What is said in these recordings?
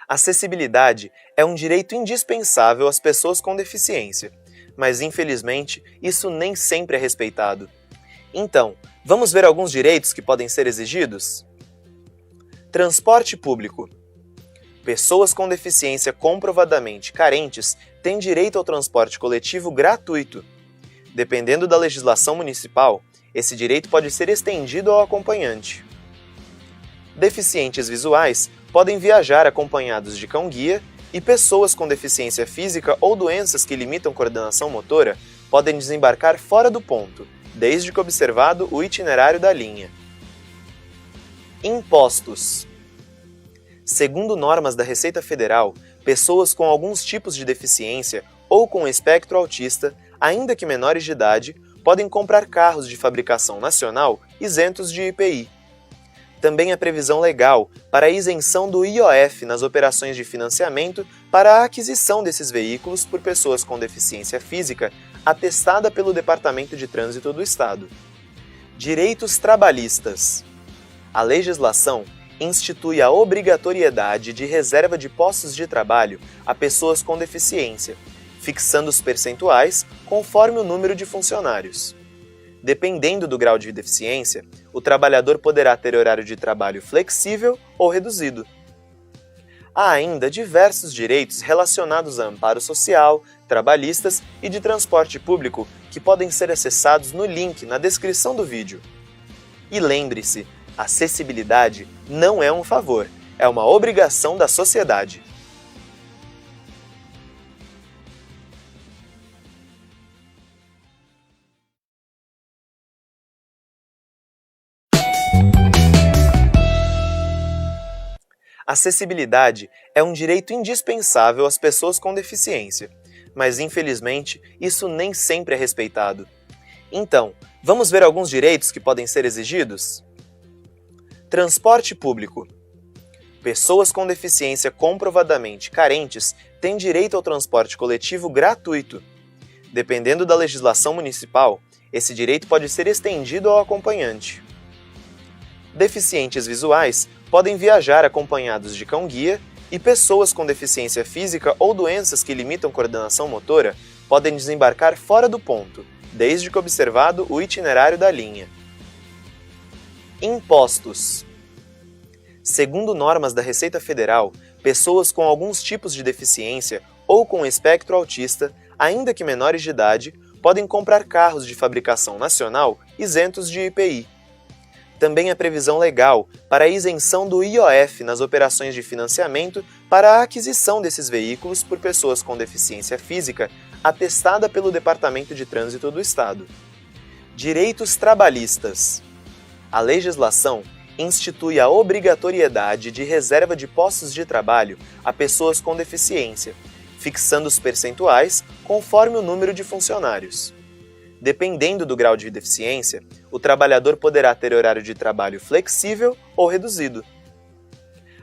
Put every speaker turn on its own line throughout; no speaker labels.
Acessibilidade é um direito indispensável às pessoas com deficiência, mas infelizmente isso nem sempre é respeitado. Então, vamos ver alguns direitos que podem ser exigidos? Transporte público. Pessoas com deficiência comprovadamente carentes têm direito ao transporte coletivo gratuito. Dependendo da legislação municipal, esse direito pode ser estendido ao acompanhante. Deficientes visuais podem viajar acompanhados de cão-guia e pessoas com deficiência física ou doenças que limitam coordenação motora podem desembarcar fora do ponto, desde que observado o itinerário da linha. Impostos. Segundo normas da Receita Federal, pessoas com alguns tipos de deficiência ou com espectro autista, ainda que menores de idade, podem comprar carros de fabricação nacional isentos de IPI. Também há previsão legal para a isenção do IOF nas operações de financiamento para a aquisição desses veículos por pessoas com deficiência física atestada pelo Departamento de Trânsito do Estado. Direitos trabalhistas. A legislação institui a obrigatoriedade de reserva de postos de trabalho a pessoas com deficiência, fixando os percentuais conforme o número de funcionários. Dependendo do grau de deficiência, o trabalhador poderá ter horário de trabalho flexível ou reduzido. Há ainda diversos direitos relacionados a amparo social, trabalhistas e de transporte público que podem ser acessados no link na descrição do vídeo. E lembre-se, acessibilidade não é um favor, é uma obrigação da sociedade. Acessibilidade é um direito indispensável às pessoas com deficiência, mas infelizmente isso nem sempre é respeitado. Então, vamos ver alguns direitos que podem ser exigidos? Transporte público. Pessoas com deficiência comprovadamente carentes têm direito ao transporte coletivo gratuito. Dependendo da legislação municipal, esse direito pode ser estendido ao acompanhante. Deficientes visuais podem viajar acompanhados de cão-guia e pessoas com deficiência física ou doenças que limitam coordenação motora podem desembarcar fora do ponto, desde que observado o itinerário da linha. Impostos. Segundo normas da Receita Federal, pessoas com alguns tipos de deficiência ou com espectro autista, ainda que menores de idade, podem comprar carros de fabricação nacional isentos de IPI. Também há previsão legal para a isenção do IOF nas operações de financiamento para a aquisição desses veículos por pessoas com deficiência física atestada pelo Departamento de Trânsito do Estado. Direitos trabalhistas. A legislação institui a obrigatoriedade de reserva de postos de trabalho a pessoas com deficiência, fixando os percentuais conforme o número de funcionários. Dependendo do grau de deficiência, o trabalhador poderá ter horário de trabalho flexível ou reduzido.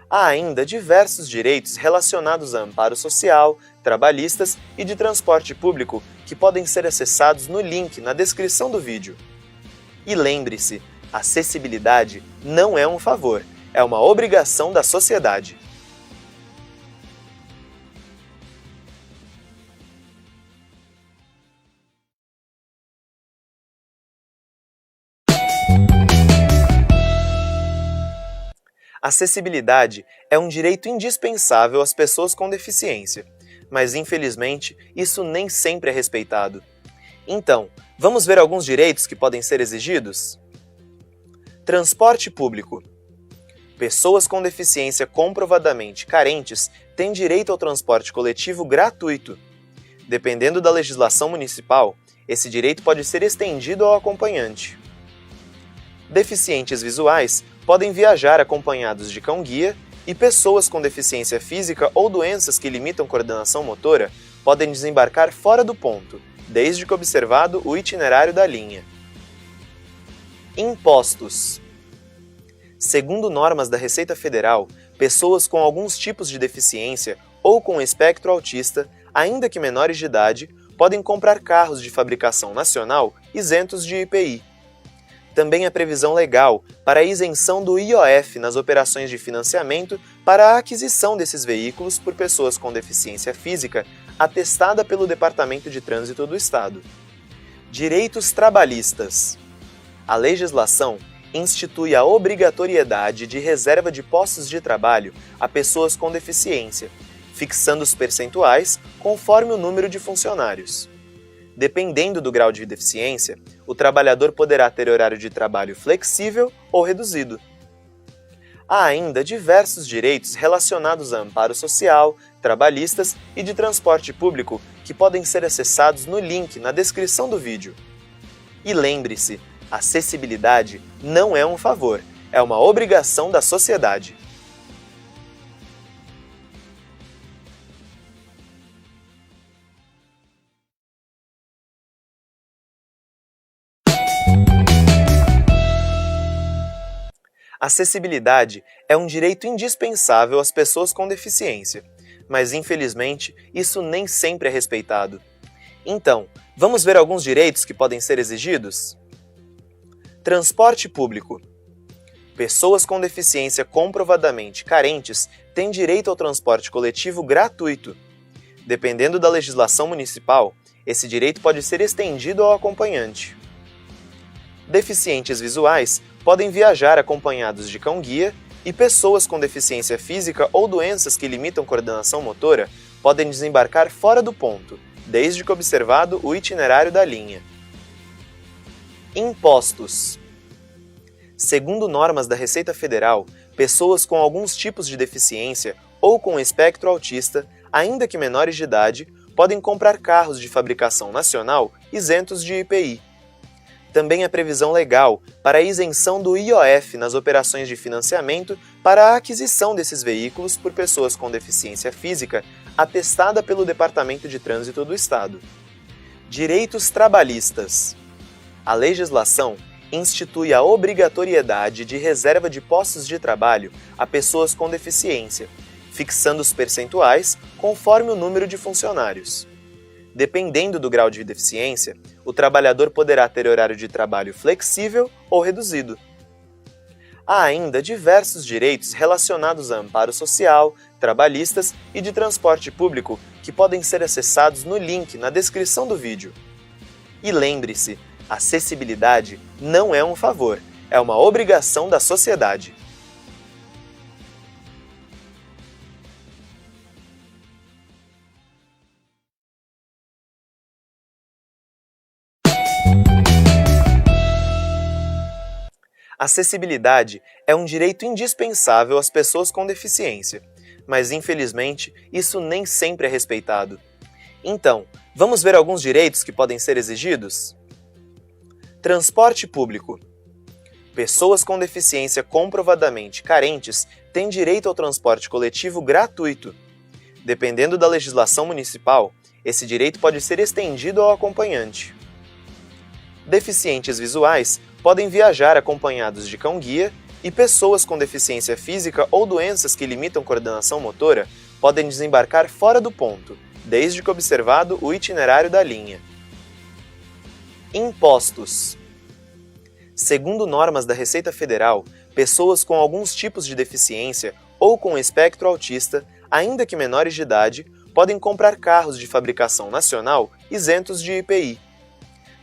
Há ainda diversos direitos relacionados a amparo social, trabalhistas e de transporte público que podem ser acessados no link na descrição do vídeo. E lembre-se, acessibilidade não é um favor, é uma obrigação da sociedade. Acessibilidade é um direito indispensável às pessoas com deficiência, mas infelizmente isso nem sempre é respeitado. Então, vamos ver alguns direitos que podem ser exigidos? Transporte público. Pessoas com deficiência comprovadamente carentes têm direito ao transporte coletivo gratuito. Dependendo da legislação municipal, esse direito pode ser estendido ao acompanhante. Deficientes visuais podem viajar acompanhados de cão-guia e pessoas com deficiência física ou doenças que limitam coordenação motora podem desembarcar fora do ponto, desde que observado o itinerário da linha. Impostos. Segundo normas da Receita Federal, pessoas com alguns tipos de deficiência ou com espectro autista, ainda que menores de idade, podem comprar carros de fabricação nacional isentos de IPI. Também há previsão legal para a isenção do IOF nas operações de financiamento para a aquisição desses veículos por pessoas com deficiência física atestada pelo Departamento de Trânsito do Estado. Direitos trabalhistas. A legislação institui a obrigatoriedade de reserva de postos de trabalho a pessoas com deficiência, fixando os percentuais conforme o número de funcionários. Dependendo do grau de deficiência, o trabalhador poderá ter horário de trabalho flexível ou reduzido. Há ainda diversos direitos relacionados a amparo social, trabalhistas e de transporte público que podem ser acessados no link na descrição do vídeo. E lembre-se, acessibilidade não é um favor, é uma obrigação da sociedade. Acessibilidade é um direito indispensável às pessoas com deficiência, mas infelizmente isso nem sempre é respeitado. Então, vamos ver alguns direitos que podem ser exigidos? Transporte público. Pessoas com deficiência comprovadamente carentes têm direito ao transporte coletivo gratuito. Dependendo da legislação municipal, esse direito pode ser estendido ao acompanhante. Deficientes visuais podem viajar acompanhados de cão-guia e pessoas com deficiência física ou doenças que limitam coordenação motora podem desembarcar fora do ponto, desde que observado o itinerário da linha. Impostos. Segundo normas da Receita Federal, pessoas com alguns tipos de deficiência ou com espectro autista, ainda que menores de idade, podem comprar carros de fabricação nacional isentos de IPI. Também há previsão legal para a isenção do IOF nas operações de financiamento para a aquisição desses veículos por pessoas com deficiência física atestada pelo Departamento de Trânsito do Estado. Direitos trabalhistas. A legislação institui a obrigatoriedade de reserva de postos de trabalho a pessoas com deficiência, fixando os percentuais conforme o número de funcionários. Dependendo do grau de deficiência, o trabalhador poderá ter horário de trabalho flexível ou reduzido. Há ainda diversos direitos relacionados a amparo social, trabalhistas e de transporte público que podem ser acessados no link na descrição do vídeo. E lembre-se, acessibilidade não é um favor, é uma obrigação da sociedade. Acessibilidade é um direito indispensável às pessoas com deficiência, mas infelizmente isso nem sempre é respeitado. Então, vamos ver alguns direitos que podem ser exigidos? Transporte público. Pessoas com deficiência comprovadamente carentes têm direito ao transporte coletivo gratuito. Dependendo da legislação municipal, esse direito pode ser estendido ao acompanhante. Deficientes visuais podem viajar acompanhados de cão-guia e pessoas com deficiência física ou doenças que limitam coordenação motora podem desembarcar fora do ponto, desde que observado o itinerário da linha. Impostos. Segundo normas da Receita Federal, pessoas com alguns tipos de deficiência ou com espectro autista, ainda que menores de idade, podem comprar carros de fabricação nacional isentos de IPI.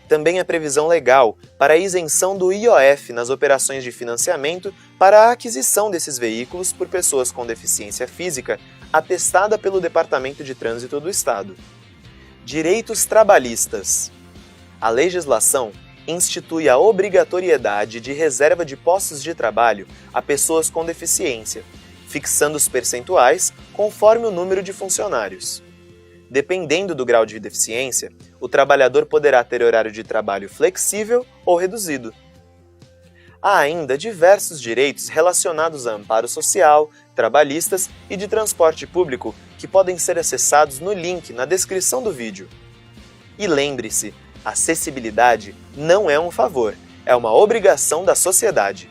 Também há previsão legal para a isenção do IOF nas operações de financiamento para a aquisição desses veículos por pessoas com deficiência física atestada pelo Departamento de Trânsito do Estado. Direitos trabalhistas. A legislação institui a obrigatoriedade de reserva de postos de trabalho a pessoas com deficiência, fixando os percentuais conforme o número de funcionários. Dependendo do grau de deficiência, o trabalhador poderá ter horário de trabalho flexível ou reduzido. Há ainda diversos direitos relacionados a amparo social, trabalhistas e de transporte público que podem ser acessados no link na descrição do vídeo. E lembre-se, acessibilidade não é um favor, é uma obrigação da sociedade.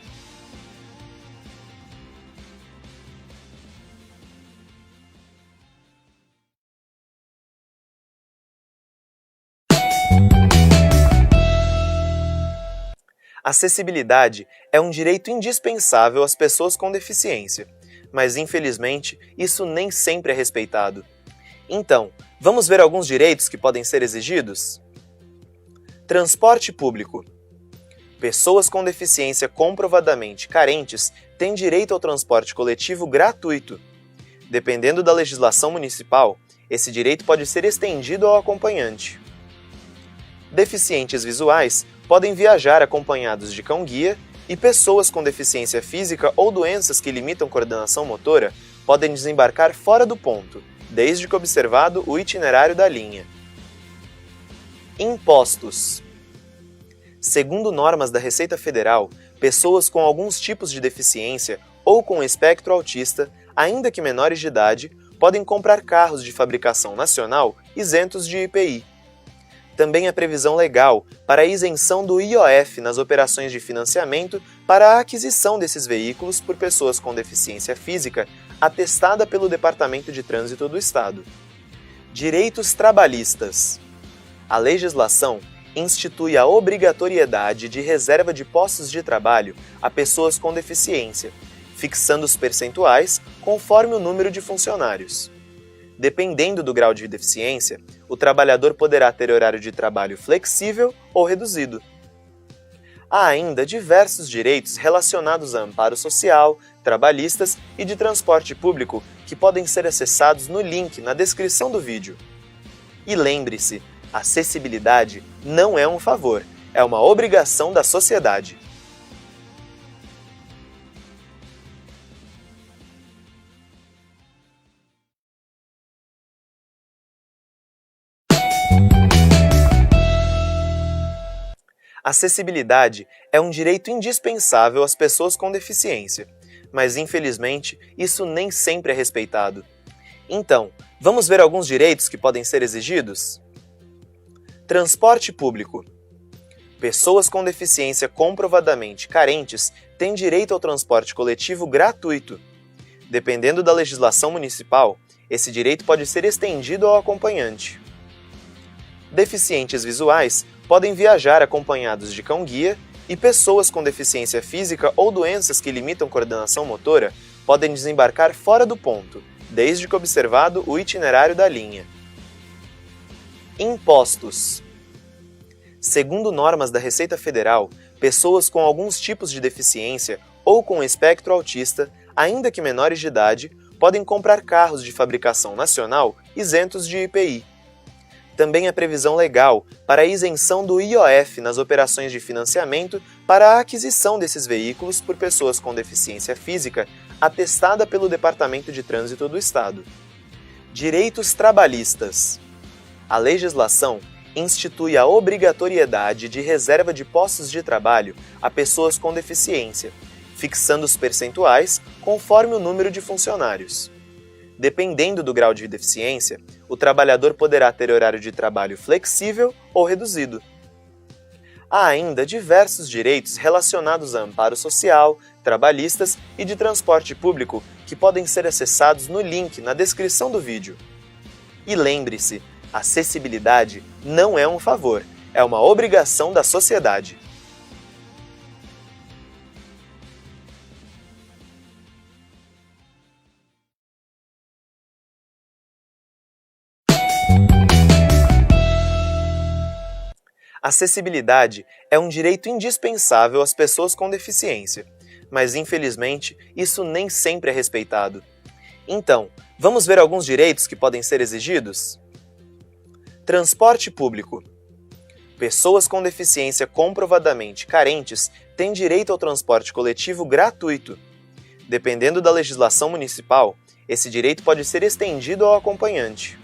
Acessibilidade é um direito indispensável às pessoas com deficiência, mas infelizmente isso nem sempre é respeitado. Então, vamos ver alguns direitos que podem ser exigidos? Transporte público. Pessoas com deficiência comprovadamente carentes têm direito ao transporte coletivo gratuito. Dependendo da legislação municipal, esse direito pode ser estendido ao acompanhante. Deficientes visuais podem viajar acompanhados de cão-guia e pessoas com deficiência física ou doenças que limitam coordenação motora podem desembarcar fora do ponto, desde que observado o itinerário da linha. Impostos. Segundo normas da Receita Federal, pessoas com alguns tipos de deficiência ou com espectro autista, ainda que menores de idade, podem comprar carros de fabricação nacional isentos de IPI. Também há previsão legal para a isenção do IOF nas operações de financiamento para a aquisição desses veículos por pessoas com deficiência física atestada pelo Departamento de Trânsito do Estado. Direitos trabalhistas. A legislação institui a obrigatoriedade de reserva de postos de trabalho a pessoas com deficiência, fixando os percentuais conforme o número de funcionários. Dependendo do grau de deficiência, o trabalhador poderá ter horário de trabalho flexível ou reduzido. Há ainda diversos direitos relacionados a amparo social, trabalhistas e de transporte público que podem ser acessados no link na descrição do vídeo. E lembre-se, acessibilidade não é um favor, é uma obrigação da sociedade. Acessibilidade é um direito indispensável às pessoas com deficiência, mas infelizmente isso nem sempre é respeitado. Então, vamos ver alguns direitos que podem ser exigidos? Transporte público. Pessoas com deficiência comprovadamente carentes têm direito ao transporte coletivo gratuito. Dependendo da legislação municipal, esse direito pode ser estendido ao acompanhante. Deficientes visuais podem viajar acompanhados de cão-guia e pessoas com deficiência física ou doenças que limitam coordenação motora podem desembarcar fora do ponto, desde que observado o itinerário da linha. Impostos. Segundo normas da Receita Federal, pessoas com alguns tipos de deficiência ou com espectro autista, ainda que menores de idade, podem comprar carros de fabricação nacional isentos de IPI. Também há previsão legal para a isenção do IOF nas operações de financiamento para a aquisição desses veículos por pessoas com deficiência física atestada pelo Departamento de Trânsito do Estado. Direitos trabalhistas. A legislação institui a obrigatoriedade de reserva de postos de trabalho a pessoas com deficiência, fixando os percentuais conforme o número de funcionários. Dependendo do grau de deficiência, o trabalhador poderá ter horário de trabalho flexível ou reduzido. Há ainda diversos direitos relacionados a amparo social, trabalhistas e de transporte público que podem ser acessados no link na descrição do vídeo. E lembre-se, acessibilidade não é um favor, é uma obrigação da sociedade. Acessibilidade é um direito indispensável às pessoas com deficiência, mas infelizmente isso nem sempre é respeitado. Então, vamos ver alguns direitos que podem ser exigidos? Transporte público. Pessoas com deficiência comprovadamente carentes têm direito ao transporte coletivo gratuito. Dependendo da legislação municipal, esse direito pode ser estendido ao acompanhante.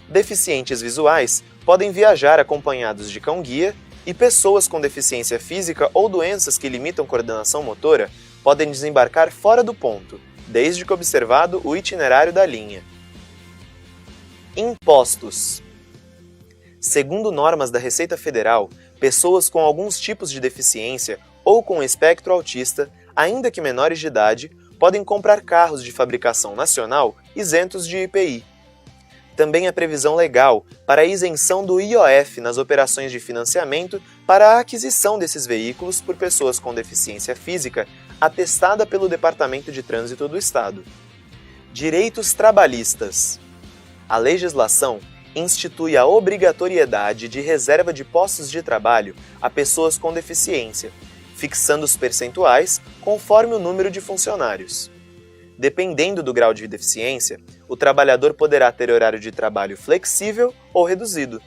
Deficientes visuais podem viajar acompanhados de cão-guia e pessoas com deficiência física ou doenças que limitam coordenação motora podem desembarcar fora do ponto, desde que observado o itinerário da linha. Impostos. Segundo normas da Receita Federal, pessoas com alguns tipos de deficiência ou com espectro autista, ainda que menores de idade, podem comprar carros de fabricação nacional isentos de IPI. Também há previsão legal para a isenção do IOF nas operações de financiamento para a aquisição desses veículos por pessoas com deficiência física atestada pelo Departamento de Trânsito do Estado. Direitos trabalhistas. A legislação institui a obrigatoriedade de reserva de postos de trabalho a pessoas com deficiência, fixando os percentuais conforme o número de funcionários. Dependendo do grau de deficiência, o trabalhador poderá ter horário de trabalho flexível ou reduzido.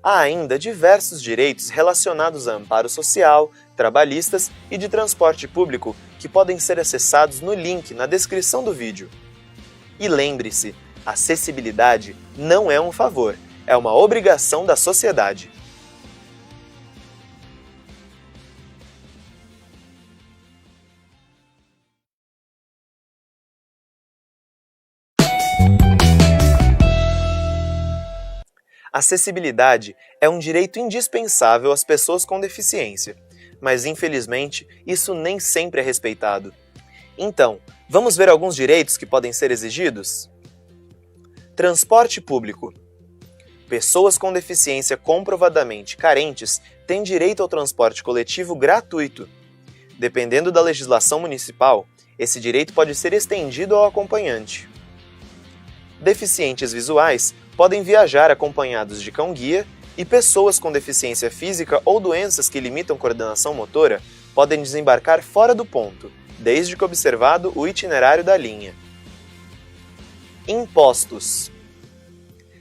Há ainda diversos direitos relacionados a amparo social, trabalhistas e de transporte público que podem ser acessados no link na descrição do vídeo. E lembre-se, acessibilidade não é um favor, é uma obrigação da sociedade. Acessibilidade é um direito indispensável às pessoas com deficiência, mas infelizmente isso nem sempre é respeitado. Então, vamos ver alguns direitos que podem ser exigidos? Transporte público. Pessoas com deficiência comprovadamente carentes têm direito ao transporte coletivo gratuito. Dependendo da legislação municipal, esse direito pode ser estendido ao acompanhante. Deficientes visuais podem viajar acompanhados de cão-guia e pessoas com deficiência física ou doenças que limitam coordenação motora podem desembarcar fora do ponto, desde que observado o itinerário da linha. Impostos.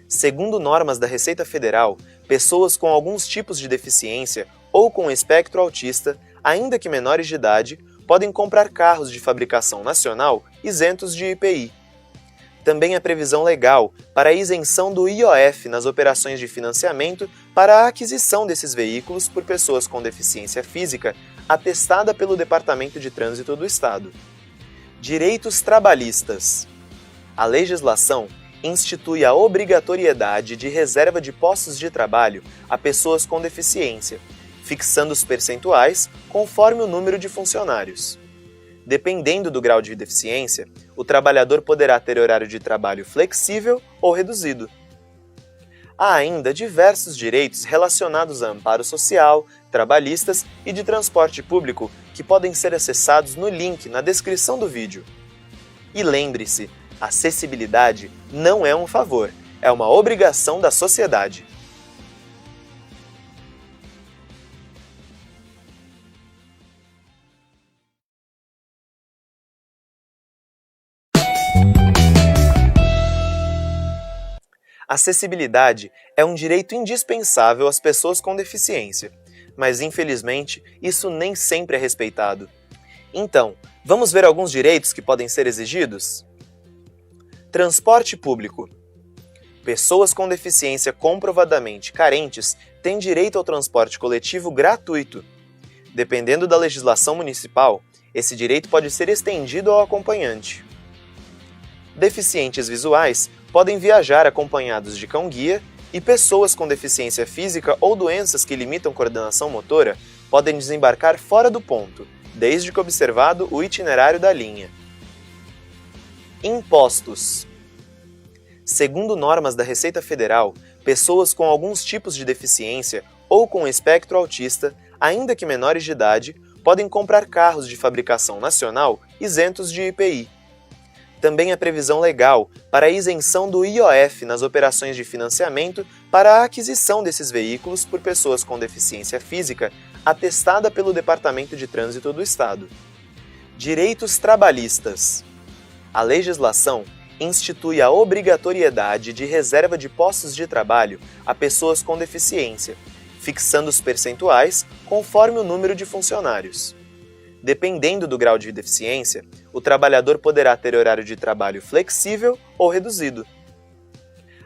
Segundo normas da Receita Federal, pessoas com alguns tipos de deficiência ou com espectro autista, ainda que menores de idade, podem comprar carros de fabricação nacional isentos de IPI. Também há previsão legal para a isenção do IOF nas operações de financiamento para a aquisição desses veículos por pessoas com deficiência física atestada pelo Departamento de Trânsito do Estado. Direitos trabalhistas. A legislação institui a obrigatoriedade de reserva de postos de trabalho a pessoas com deficiência, fixando os percentuais conforme o número de funcionários. Dependendo do grau de deficiência, o trabalhador poderá ter horário de trabalho flexível ou reduzido. Há ainda diversos direitos relacionados a amparo social, trabalhistas e de transporte público que podem ser acessados no link na descrição do vídeo. E lembre-se, acessibilidade não é um favor, é uma obrigação da sociedade. Acessibilidade é um direito indispensável às pessoas com deficiência, mas infelizmente isso nem sempre é respeitado. Então, vamos ver alguns direitos que podem ser exigidos? Transporte público. Pessoas com deficiência comprovadamente carentes têm direito ao transporte coletivo gratuito. Dependendo da legislação municipal, esse direito pode ser estendido ao acompanhante. Deficientes visuais podem viajar acompanhados de cão-guia e pessoas com deficiência física ou doenças que limitam coordenação motora podem desembarcar fora do ponto, desde que observado o itinerário da linha. Impostos. Segundo normas da Receita Federal, pessoas com alguns tipos de deficiência ou com espectro autista, ainda que menores de idade, podem comprar carros de fabricação nacional isentos de IPI. Também há previsão legal para a isenção do IOF nas operações de financiamento para a aquisição desses veículos por pessoas com deficiência física atestada pelo Departamento de Trânsito do Estado. Direitos trabalhistas. A legislação institui a obrigatoriedade de reserva de postos de trabalho a pessoas com deficiência, fixando os percentuais conforme o número de funcionários. Dependendo do grau de deficiência, o trabalhador poderá ter horário de trabalho flexível ou reduzido.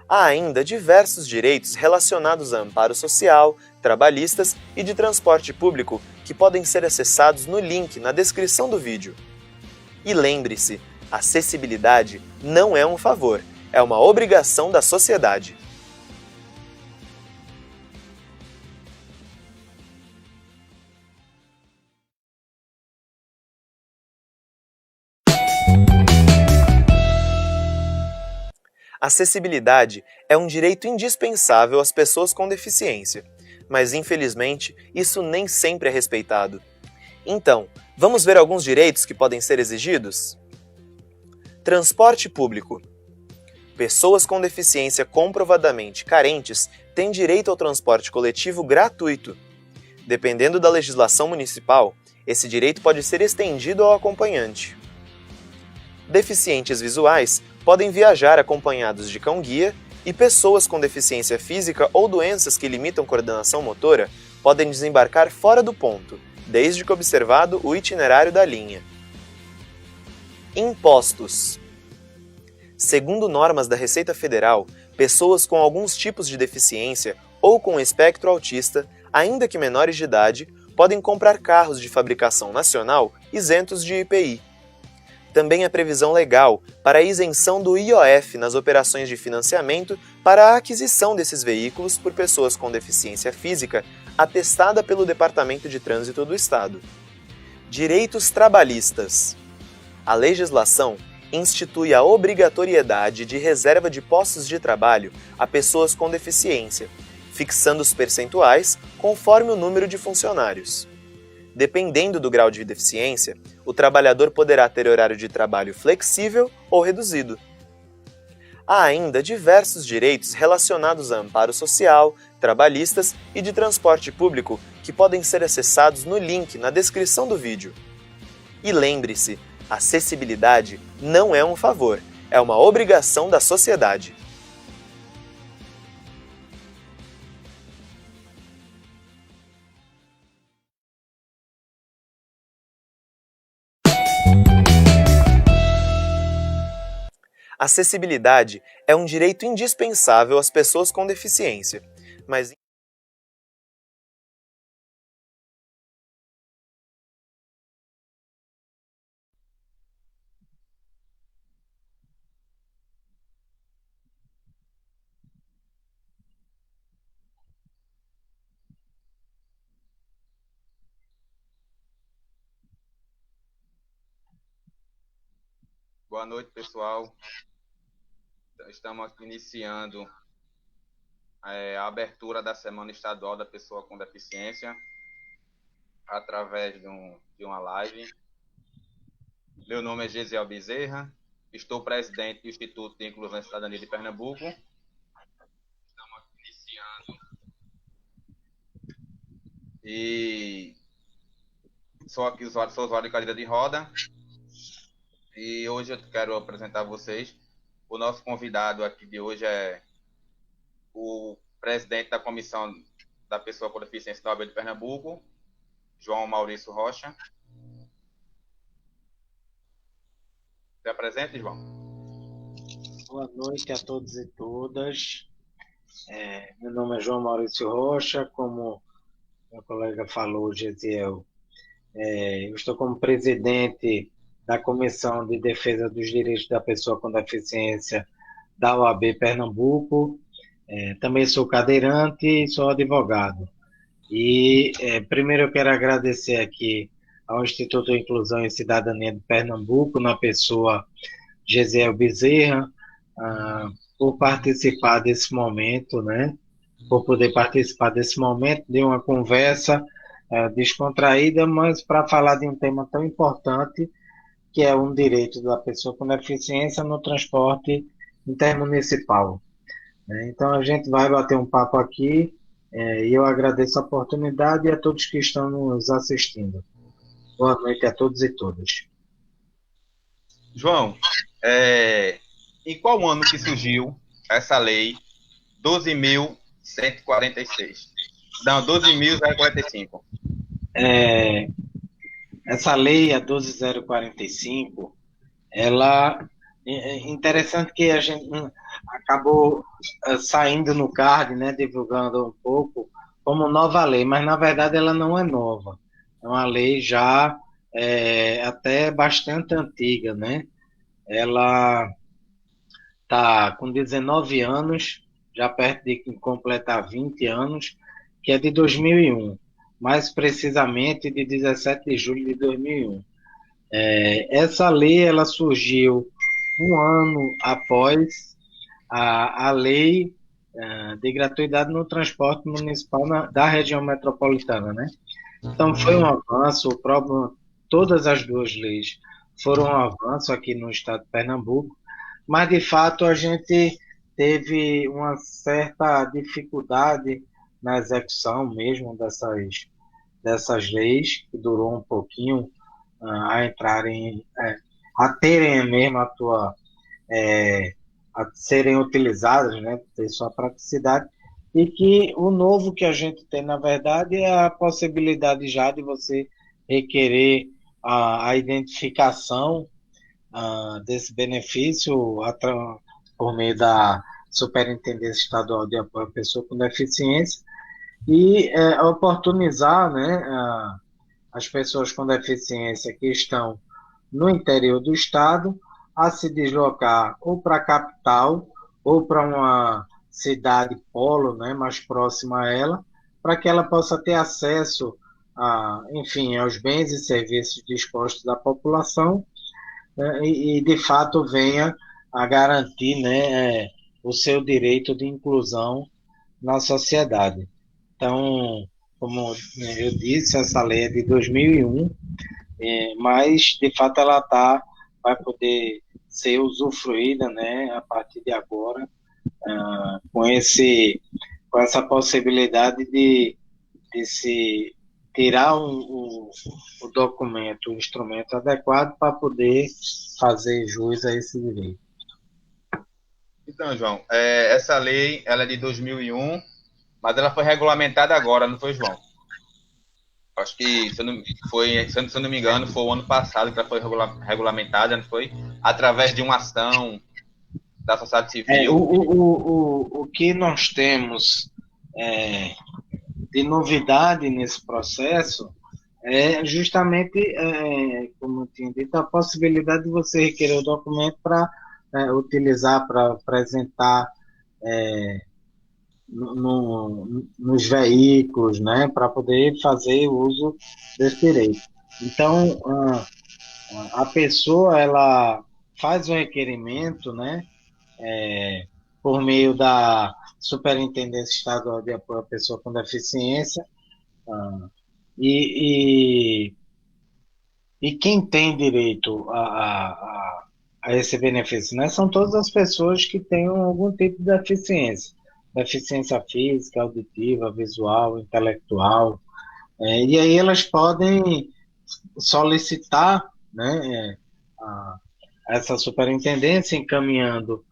Há ainda diversos direitos relacionados a amparo social, trabalhistas e de transporte público que podem ser acessados no link na descrição do vídeo. E lembre-se, acessibilidade não é um favor, é uma obrigação da sociedade. Acessibilidade é um direito indispensável às pessoas com deficiência, mas infelizmente isso nem sempre é respeitado. Então, vamos ver alguns direitos que podem ser exigidos? Transporte público. Pessoas com deficiência comprovadamente carentes têm direito ao transporte coletivo gratuito. Dependendo da legislação municipal, esse direito pode ser estendido ao acompanhante. Deficientes visuais podem viajar acompanhados de cão-guia e pessoas com deficiência física ou doenças que limitam coordenação motora podem desembarcar fora do ponto, desde que observado o itinerário da linha. Impostos. Segundo normas da Receita Federal, pessoas com alguns tipos de deficiência ou com espectro autista, ainda que menores de idade, podem comprar carros de fabricação nacional isentos de IPI. Também há previsão legal para a isenção do IOF nas operações de financiamento para a aquisição desses veículos por pessoas com deficiência física atestada pelo Departamento de Trânsito do Estado. Direitos trabalhistas. A legislação institui a obrigatoriedade de reserva de postos de trabalho a pessoas com deficiência, fixando os percentuais conforme o número de funcionários. Dependendo do grau de deficiência, o trabalhador poderá ter horário de trabalho flexível ou reduzido. Há ainda diversos direitos relacionados a amparo social, trabalhistas e de transporte público que podem ser acessados no link na descrição do vídeo. E lembre-se, acessibilidade não é um favor, é uma obrigação da sociedade. Acessibilidade é um direito indispensável às pessoas com deficiência, mas
Boa noite, pessoal. Estamos aqui iniciando a abertura da Semana Estadual da Pessoa com Deficiência através de uma live. Meu nome é Gesiel Bezerra, estou presidente do Instituto de Inclusão e Cidadania de Pernambuco. Estamos aqui iniciando e sou usuário de cadeira de roda e hoje eu quero apresentar a vocês. O nosso convidado aqui de hoje é o presidente da Comissão da Pessoa com Deficiência da OAB de Pernambuco, João Maurício Rocha. Se apresente, João.
Boa noite a todos e todas. Meu nome é João Maurício Rocha, como meu colega falou, Gesiel. Eu estou como presidente da Comissão de Defesa dos Direitos da Pessoa com Deficiência da OAB Pernambuco. Também sou cadeirante e sou advogado. E primeiro eu quero agradecer aqui ao Instituto de Inclusão e Cidadania de Pernambuco, na pessoa Gesiel Bezerra, por participar desse momento, né? Por poder participar desse momento de uma conversa descontraída, mas para falar de um tema tão importante, que é um direito da pessoa com deficiência no transporte intermunicipal. Então a gente vai bater um papo aqui e eu agradeço a oportunidade e a todos que estão nos assistindo. Boa noite a todos e todas.
João, em qual ano que surgiu essa lei 12.146? Não, 12.045.
Essa lei, a 12.045, ela é interessante que a gente acabou saindo no card, né, divulgando um pouco como nova lei, mas na verdade ela não é nova. É uma lei já até bastante antiga, né? Ela está com 19 anos, já perto de completar 20 anos, que é de 2001, mais precisamente de 17 de julho de 2001. Essa lei ela surgiu um ano após a lei de gratuidade no transporte municipal da região metropolitana, né? Então, foi um avanço, todas as duas leis foram um avanço aqui no estado de Pernambuco, mas, de fato, a gente teve uma certa dificuldade na execução mesmo dessas leis, que durou um pouquinho a entrarem, a terem mesmo a serem utilizadas, né, ter sua praticidade, e que o novo que a gente tem, na verdade, é a possibilidade já de você requerer a identificação desse benefício por meio da Superintendência Estadual de Apoio à Pessoa com Deficiência e oportunizar, né, as pessoas com deficiência que estão no interior do estado a se deslocar ou para a capital ou para uma cidade polo, né, mais próxima a ela, para que ela possa ter acesso enfim, aos bens e serviços dispostos da população, né, e de fato venha a garantir, né, o seu direito de inclusão na sociedade. Então, como eu disse, essa lei é de 2001, mas de fato ela vai poder ser usufruída, né, a partir de agora, com essa possibilidade de se tirar o documento, o instrumento adequado para poder fazer jus a esse direito.
Então, João, essa lei ela é de 2001, mas ela foi regulamentada agora, não foi, João? Acho que, se eu não me engano, foi o ano passado que ela foi regulamentada, não foi? Através de uma ação da sociedade civil.
O que nós temos de novidade nesse processo é justamente, como eu tinha dito, a possibilidade de você requerer o documento para utilizar, para apresentar nos veículos, né, para poder fazer uso desse direito. Então, a pessoa ela faz o requerimento, né, por meio da Superintendência Estadual de Apoio à Pessoa com Deficiência, e, e quem tem direito a esse benefício, né, são todas as pessoas que tenham algum tipo de deficiência física, auditiva, visual, intelectual, e aí elas podem solicitar, né, essa superintendência, encaminhando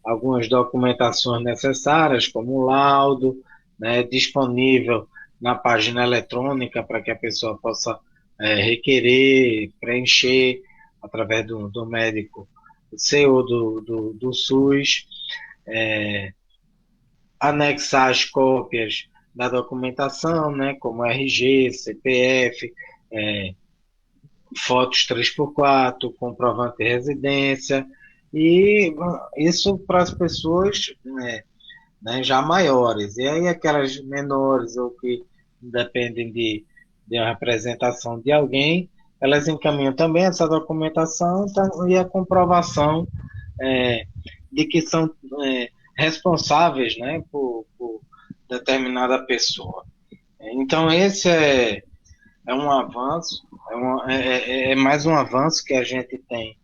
algumas documentações necessárias, como o laudo, né, disponível na página eletrônica para que a pessoa possa requerer, preencher através do médico seu do SUS, anexar as cópias da documentação, né, como RG, CPF, fotos 3x4, comprovante de residência, e isso para as pessoas já maiores. E aí aquelas menores ou que dependem de uma representação de alguém, elas encaminham também essa documentação e a comprovação de que são responsáveis, né, por determinada pessoa. Então esse é um avanço, é mais um avanço que a gente tem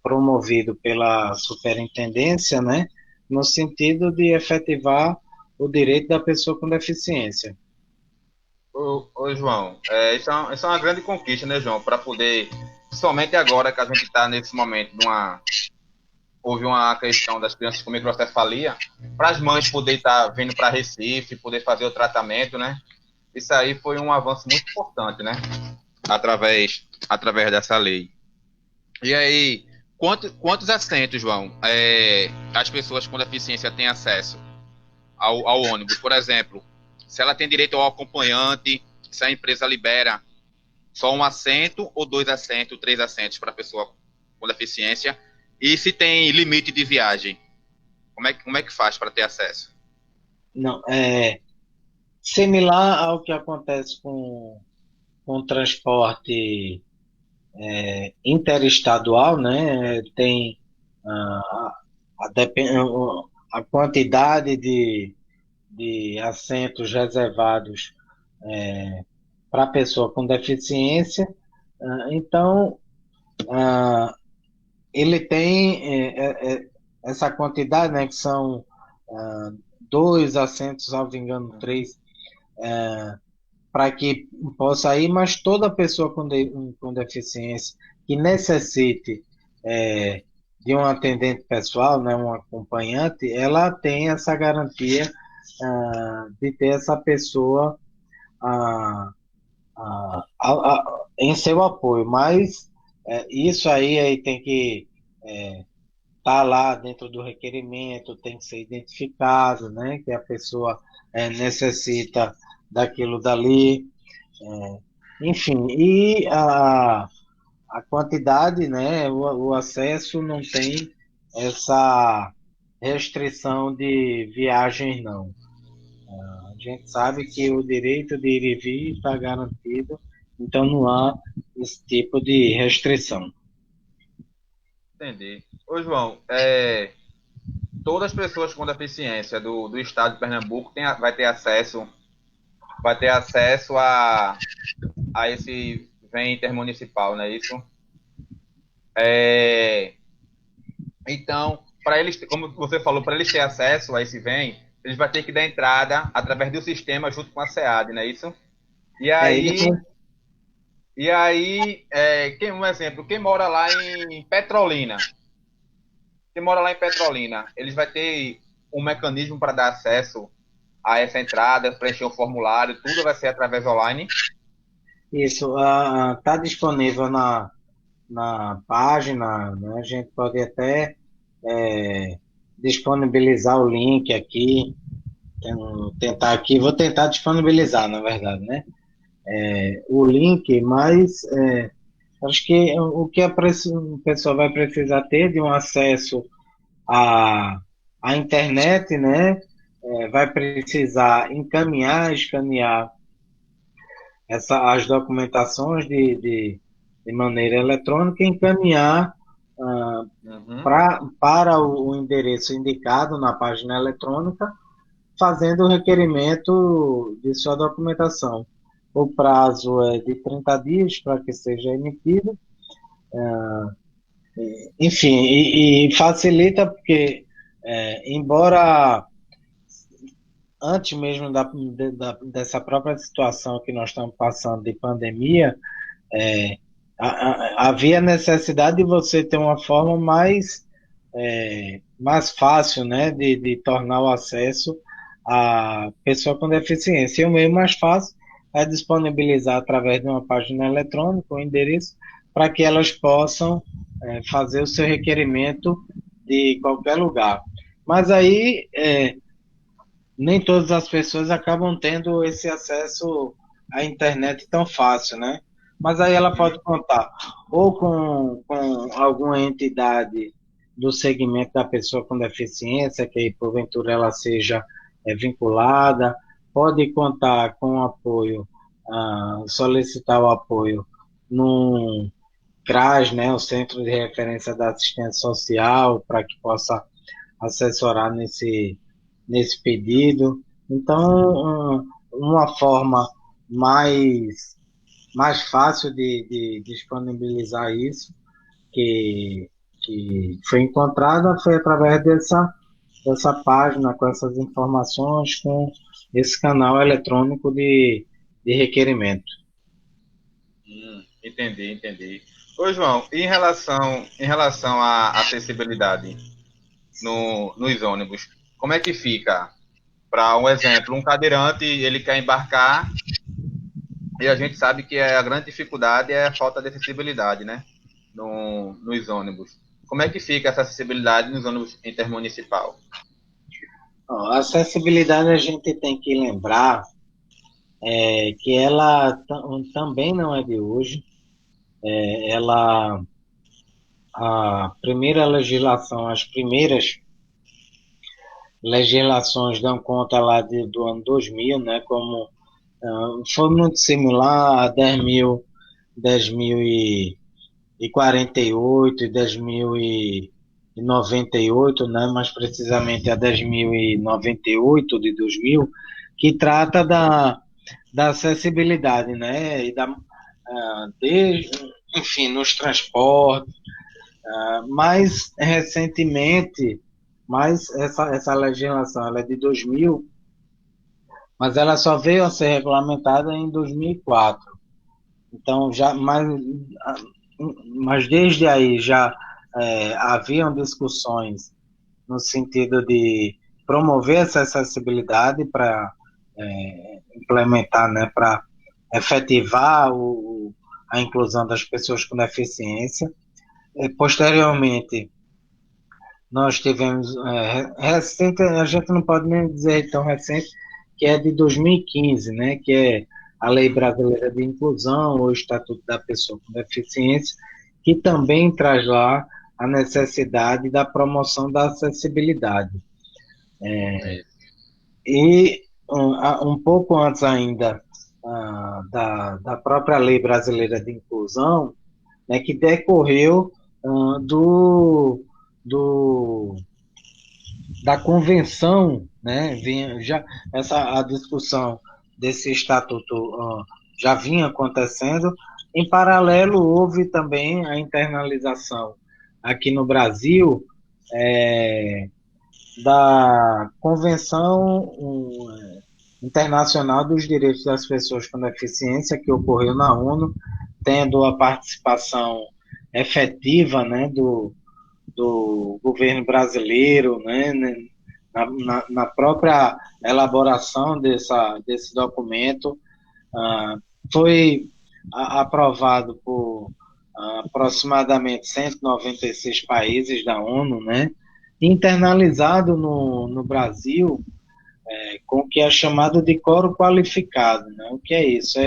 promovido pela superintendência, né, no sentido de efetivar o direito da pessoa com deficiência.
Ô João, isso é uma grande conquista, né, João? Para poder, somente agora que a gente está nesse momento houve uma questão das crianças com microcefalia, para as mães poderem estar vindo para Recife, poder fazer o tratamento, né? Isso aí foi um avanço muito importante, né? Através dessa lei. E aí, quantos assentos, João, as pessoas com deficiência têm acesso ao ônibus? Por exemplo, se ela tem direito ao acompanhante, se a empresa libera só um assento ou 2 assentos, 3 assentos para a pessoa com deficiência, e se tem limite de viagem, como é que faz para ter acesso?
Não, similar ao que acontece com o transporte interestadual, né? Tem a quantidade de assentos reservados para pessoa com deficiência. Então, ele tem essa quantidade, né, que são 2 assentos, salvo engano, 3, para que possa ir, mas toda pessoa com deficiência que necessite de um atendente pessoal, né, um acompanhante, ela tem essa garantia de ter essa pessoa em seu apoio, mas isso aí tem que estar lá dentro do requerimento, tem que ser identificado, né, que a pessoa necessita daquilo dali, enfim, e a quantidade, né, o acesso não tem essa restrição de viagens, não. A gente sabe que o direito de ir e vir está garantido, então não há esse tipo de restrição.
Entendi. Ô, João, todas as pessoas com deficiência do estado de Pernambuco vai ter acesso a esse VEM intermunicipal, não é isso? Então, para eles, como você falou, para eles terem acesso a esse VEM, eles vão ter que dar entrada através do sistema junto com a SEAD, não é isso? E
Isso.
aí, um exemplo, quem mora lá em Petrolina, eles vão ter um mecanismo para dar acesso a essa entrada, preencher o formulário, tudo vai ser através online?
Isso, está disponível na página, né? A gente pode até disponibilizar o link aqui, vou tentar disponibilizar, na verdade, né? O link, mas acho que o que a pessoa vai precisar ter de um acesso à internet, né? Vai precisar escanear as documentações de maneira eletrônica e encaminhar para o endereço indicado na página eletrônica, fazendo o requerimento de sua documentação. O prazo é de 30 dias para que seja emitido. Enfim, e facilita porque, embora antes mesmo dessa própria situação que nós estamos passando de pandemia, havia necessidade de você ter uma forma mais fácil, né, de tornar o acesso à pessoa com deficiência. E o meio mais fácil é disponibilizar através de uma página eletrônica, o endereço, para que elas possam fazer o seu requerimento de qualquer lugar. Mas aí nem todas as pessoas acabam tendo esse acesso à internet tão fácil, né? Mas aí ela pode contar ou com alguma entidade do segmento da pessoa com deficiência, que porventura ela seja vinculada, pode contar com apoio, solicitar o apoio no CRAS, né, o Centro de Referência da Assistência Social, para que possa assessorar nesse pedido. Então, uma forma mais fácil de disponibilizar isso, que foi encontrada, foi através dessa página, com essas informações, com esse canal eletrônico de requerimento.
Entendi. Ô, João, em relação à acessibilidade nos ônibus, como é que fica? Para um exemplo, um cadeirante, ele quer embarcar e a gente sabe que a grande dificuldade é a falta de acessibilidade, né? Nos ônibus. Como é que fica essa acessibilidade nos ônibus intermunicipal?
A acessibilidade a gente tem que lembrar que ela também não é de hoje. A primeira legislação, as primeiras legislações dão conta lá do ano 2000, né, como foi muito similar a 10.048 e 10.000 10.098, né, mais precisamente a 10.098 de 2000, que trata da acessibilidade, né, e enfim, nos transportes. Mais recentemente, essa legislação ela é de 2000, mas ela só veio a ser regulamentada em 2004. Então, mas desde aí já haviam discussões no sentido de promover essa acessibilidade para implementar, né, para efetivar a inclusão das pessoas com deficiência. Posteriormente, nós tivemos, recente, a gente não pode nem dizer tão recente, que é de 2015, né, que é a Lei Brasileira de Inclusão, ou Estatuto da Pessoa com Deficiência, que também traz lá a necessidade da promoção da acessibilidade. E um pouco antes ainda da própria Lei Brasileira de Inclusão, né, que decorreu da convenção, né, a discussão desse estatuto já vinha acontecendo. Em paralelo, houve também a internalização aqui no Brasil da Convenção Internacional dos Direitos das Pessoas com Deficiência, que ocorreu na ONU, tendo a participação efetiva, né, do governo brasileiro, né, na própria elaboração desse documento. Foi aprovado por aproximadamente 196 países da ONU, né, internalizado no Brasil com o que é chamado de coro qualificado, né? O que é isso?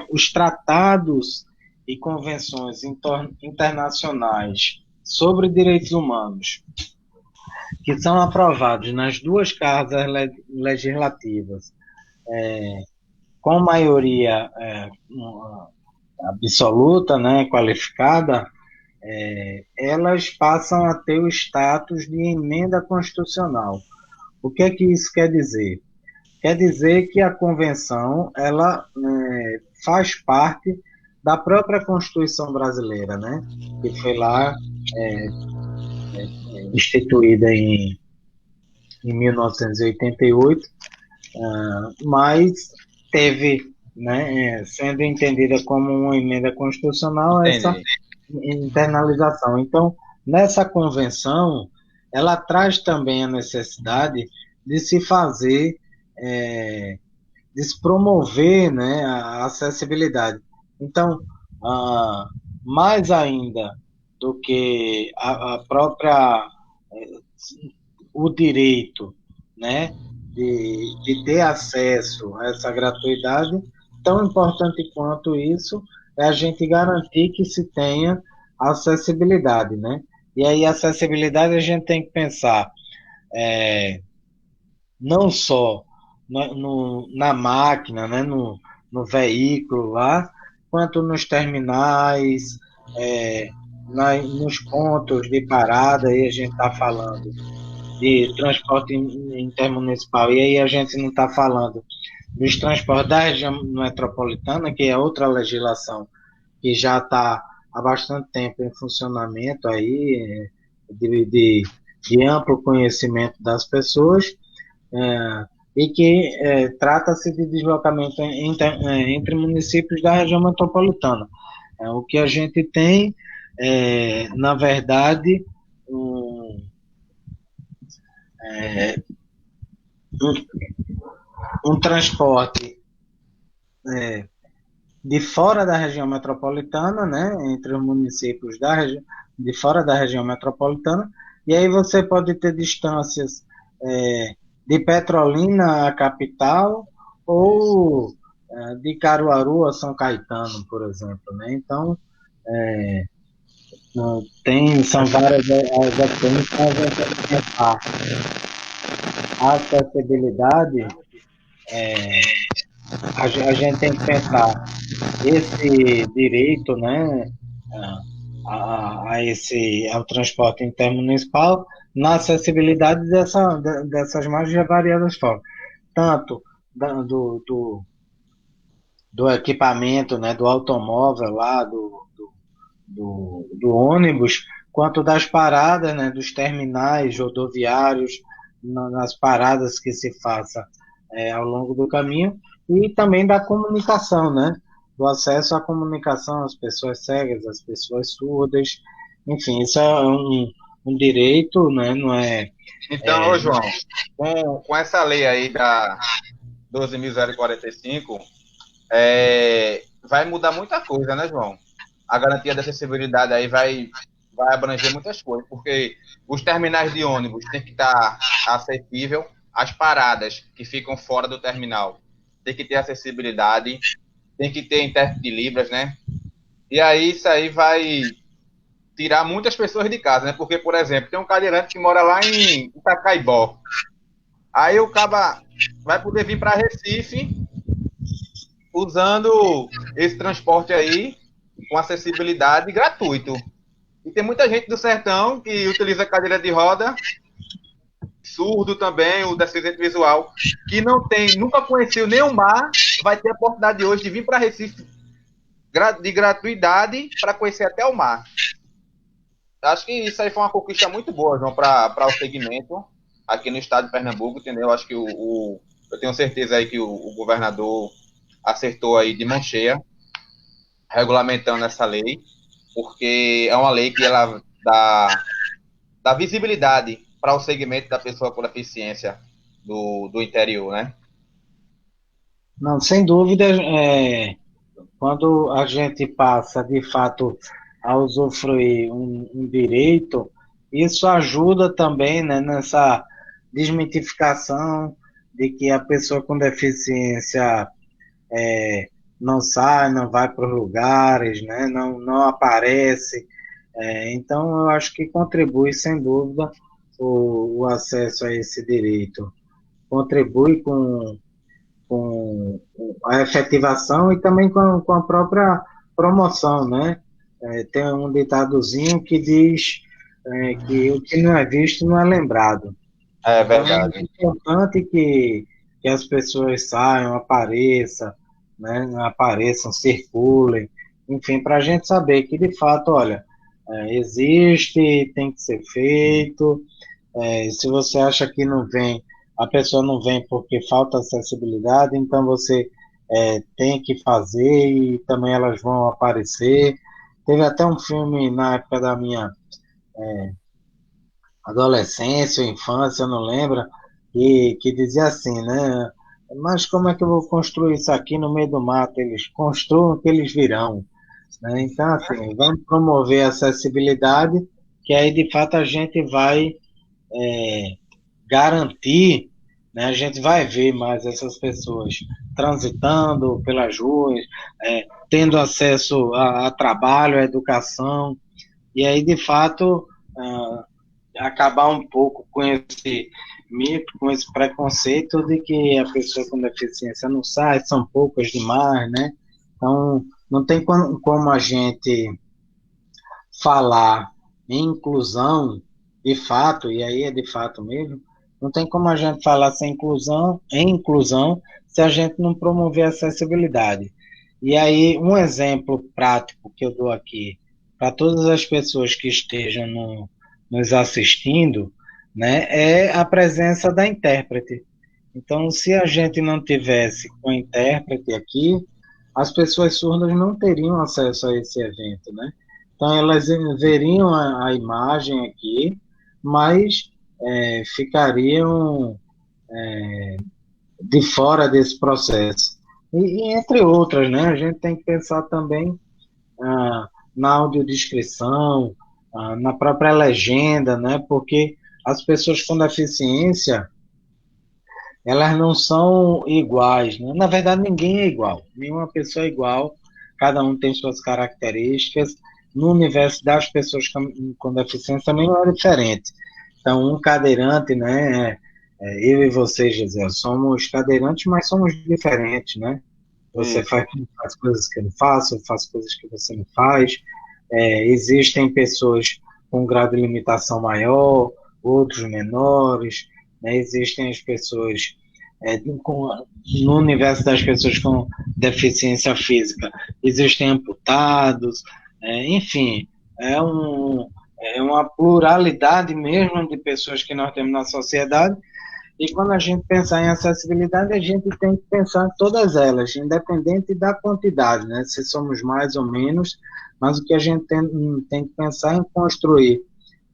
Os tratados e convenções internacionais sobre direitos humanos que são aprovados nas duas casas legislativas com maioria absoluta, né, qualificada, elas passam a ter o status de emenda constitucional. O que é que isso quer dizer? Quer dizer que a convenção ela faz parte da própria Constituição brasileira, né? Que foi lá instituída em 1988, mas teve, né, sendo entendida como uma emenda constitucional, essa internalização. Então, nessa convenção, ela traz também a necessidade de se fazer, de se promover, né, a acessibilidade. Então, mais ainda do que a própria o direito, né, de ter acesso a essa gratuidade, tão importante quanto isso é a gente garantir que se tenha acessibilidade, né? E aí, acessibilidade a gente tem que pensar não só na máquina, né, no veículo lá, quanto nos terminais, nos pontos de parada. Aí a gente está falando de transporte intermunicipal, e aí a gente não está falando dos transportes da região metropolitana, que é outra legislação que já está há bastante tempo em funcionamento aí, de amplo conhecimento das pessoas, e que trata-se de deslocamento entre municípios da região metropolitana. O que a gente tem, na verdade, um transporte de fora da região metropolitana, né, entre os municípios de fora da região metropolitana, e aí você pode ter distâncias de Petrolina à capital, ou de Caruaru a São Caetano, por exemplo, né? Então, são várias as opções para a gente pensar. A acessibilidade, a gente tem que pensar esse direito, né, ao transporte intermunicipal, na acessibilidade dessas margens de variadas formas, tanto do equipamento, né, do automóvel lá, do ônibus, quanto das paradas, né, dos terminais rodoviários, nas paradas que se faça ao longo do caminho, e também da comunicação, né, do acesso à comunicação às pessoas cegas, às pessoas surdas, enfim, isso é um direito, né, não é...
Então, ô João, com essa lei aí da 12.045, vai mudar muita coisa, né, João? A garantia da acessibilidade aí vai abranger muitas coisas, porque os terminais de ônibus têm que estar acessível, as paradas que ficam fora do terminal tem que ter acessibilidade, tem que ter intérprete de Libras, né? E aí isso aí vai tirar muitas pessoas de casa, né? Porque, por exemplo, tem um cadeirante que mora lá em Itacaibó. Aí o cara vai poder vir para Recife usando esse transporte aí com acessibilidade gratuito. E tem muita gente do sertão que utiliza cadeira de roda, surdo também, o deficiente visual, que nunca conheceu nenhum mar, vai ter a oportunidade hoje de vir para Recife de gratuidade para conhecer até o mar. Acho que isso aí foi uma conquista muito boa, João, para o segmento aqui no estado de Pernambuco, entendeu? Acho que eu tenho certeza aí que o governador acertou aí de mão cheia, regulamentando essa lei, porque é uma lei que ela dá visibilidade para o segmento da pessoa com deficiência do interior, né?
Não, sem dúvida, quando a gente passa, de fato, a usufruir um direito, isso ajuda também, né, nessa desmitificação de que a pessoa com deficiência não sai, não vai para os lugares, né, não aparece. Então, eu acho que contribui, sem dúvida, o acesso a esse direito. Contribui com a efetivação e também com a própria promoção, né? Tem um ditadozinho que diz que o que não é visto não é lembrado.
É
Então é
verdade.
importante que as pessoas saiam, apareçam, circulem, enfim, para a gente saber que de fato, olha, existe, tem que ser feito. Se você acha que não vem, a pessoa não vem porque falta acessibilidade, então você tem que fazer e também elas vão aparecer. Teve até um filme na época da minha adolescência ou infância, eu não lembro, que dizia assim, né? Mas como é que eu vou construir isso aqui no meio do mato? Eles construam que eles virão. Né? Então, assim, vamos promover a acessibilidade, que aí de fato a gente vai garantir, né, a gente vai ver mais essas pessoas transitando pelas ruas, tendo acesso a trabalho, a educação, e aí, de fato, acabar um pouco com esse mito, com esse preconceito de que a pessoa com deficiência não sai, são poucas demais, né? Então, não tem como a gente falar em inclusão, de fato, e aí é de fato mesmo, não tem como a gente falar em inclusão, se a gente não promover acessibilidade. E aí, um exemplo prático que eu dou aqui, para todas as pessoas que estejam nos assistindo, né, é a presença da intérprete. Então, se a gente não tivesse com intérprete aqui, as pessoas surdas não teriam acesso a esse evento, né? Então, elas veriam a imagem aqui, mas ficariam de fora desse processo. E entre outras, né? A gente tem que pensar também na audiodescrição, na própria legenda, né? Porque as pessoas com deficiência, elas não são iguais, né? Na verdade, ninguém é igual. Nenhuma pessoa é igual. Cada um tem suas características. No universo das pessoas com deficiência também não é diferente. Então, um cadeirante, né? Eu e você, Gisele, somos cadeirantes, mas somos diferentes, né? Você
Isso.
faz coisas que eu não faço, eu faço coisas que você não faz. Existem pessoas com grau de limitação maior, outros menores, né? Existem as pessoas, no universo das pessoas com deficiência física, existem amputados, enfim, é, um, é uma pluralidade mesmo de pessoas que nós temos na sociedade. E quando a gente pensar em acessibilidade, a gente tem que pensar em todas elas, independente da quantidade, né? Se somos mais ou menos, mas o que a gente tem que pensar é em construir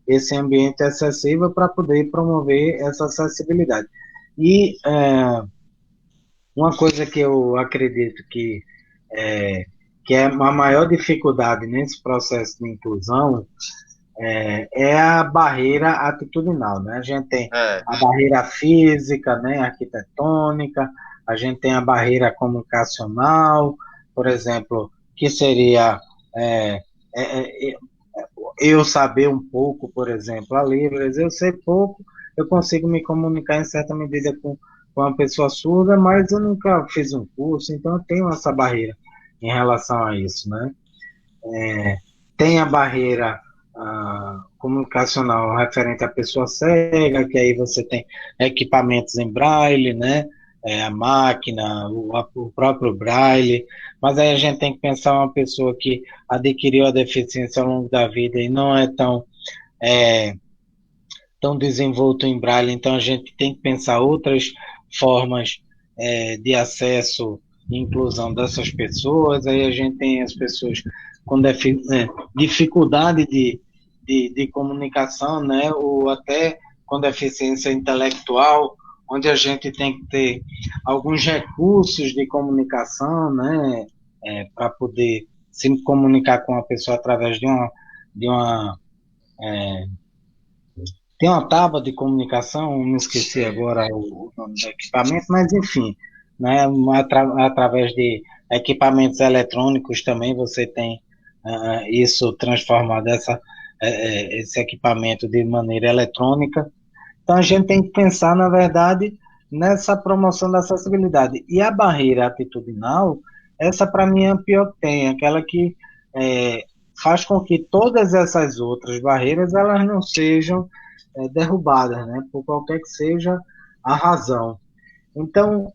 esse ambiente acessível para poder promover essa acessibilidade. E uma coisa que eu acredito que é a maior dificuldade nesse processo de inclusão é a barreira atitudinal, né? A gente tem
É,
a barreira física, né, arquitetônica, a gente tem a barreira comunicacional, por exemplo, que seria é, é, é, eu saber um pouco, por exemplo, a Libras, eu sei pouco, eu consigo me comunicar em certa medida com uma pessoa surda, mas eu nunca fiz um curso, então eu tenho essa barreira em relação a isso, né? Tem a barreira comunicacional referente à pessoa cega, que aí você tem equipamentos em braille, né? A máquina, o próprio braille, mas aí a gente tem que pensar uma pessoa que adquiriu a deficiência ao longo da vida e não é é, tão desenvolto em braille, então a gente tem que pensar outras formas de acesso e inclusão dessas pessoas. Aí a gente tem as pessoas com dificuldade de comunicação, né, ou até com deficiência intelectual, onde a gente tem que ter alguns recursos de comunicação, né, para poder se comunicar com a pessoa através de uma tem uma tábua de comunicação, me esqueci agora o nome do equipamento, mas enfim, né, através de equipamentos eletrônicos também você tem isso transformado, esse equipamento de maneira eletrônica. Então a gente tem que pensar, na verdade, nessa promoção da acessibilidade. E a barreira atitudinal, essa para mim é a pior que tem, aquela que faz com que todas essas outras barreiras elas não sejam derrubadas, né, por qualquer que seja a razão. Então,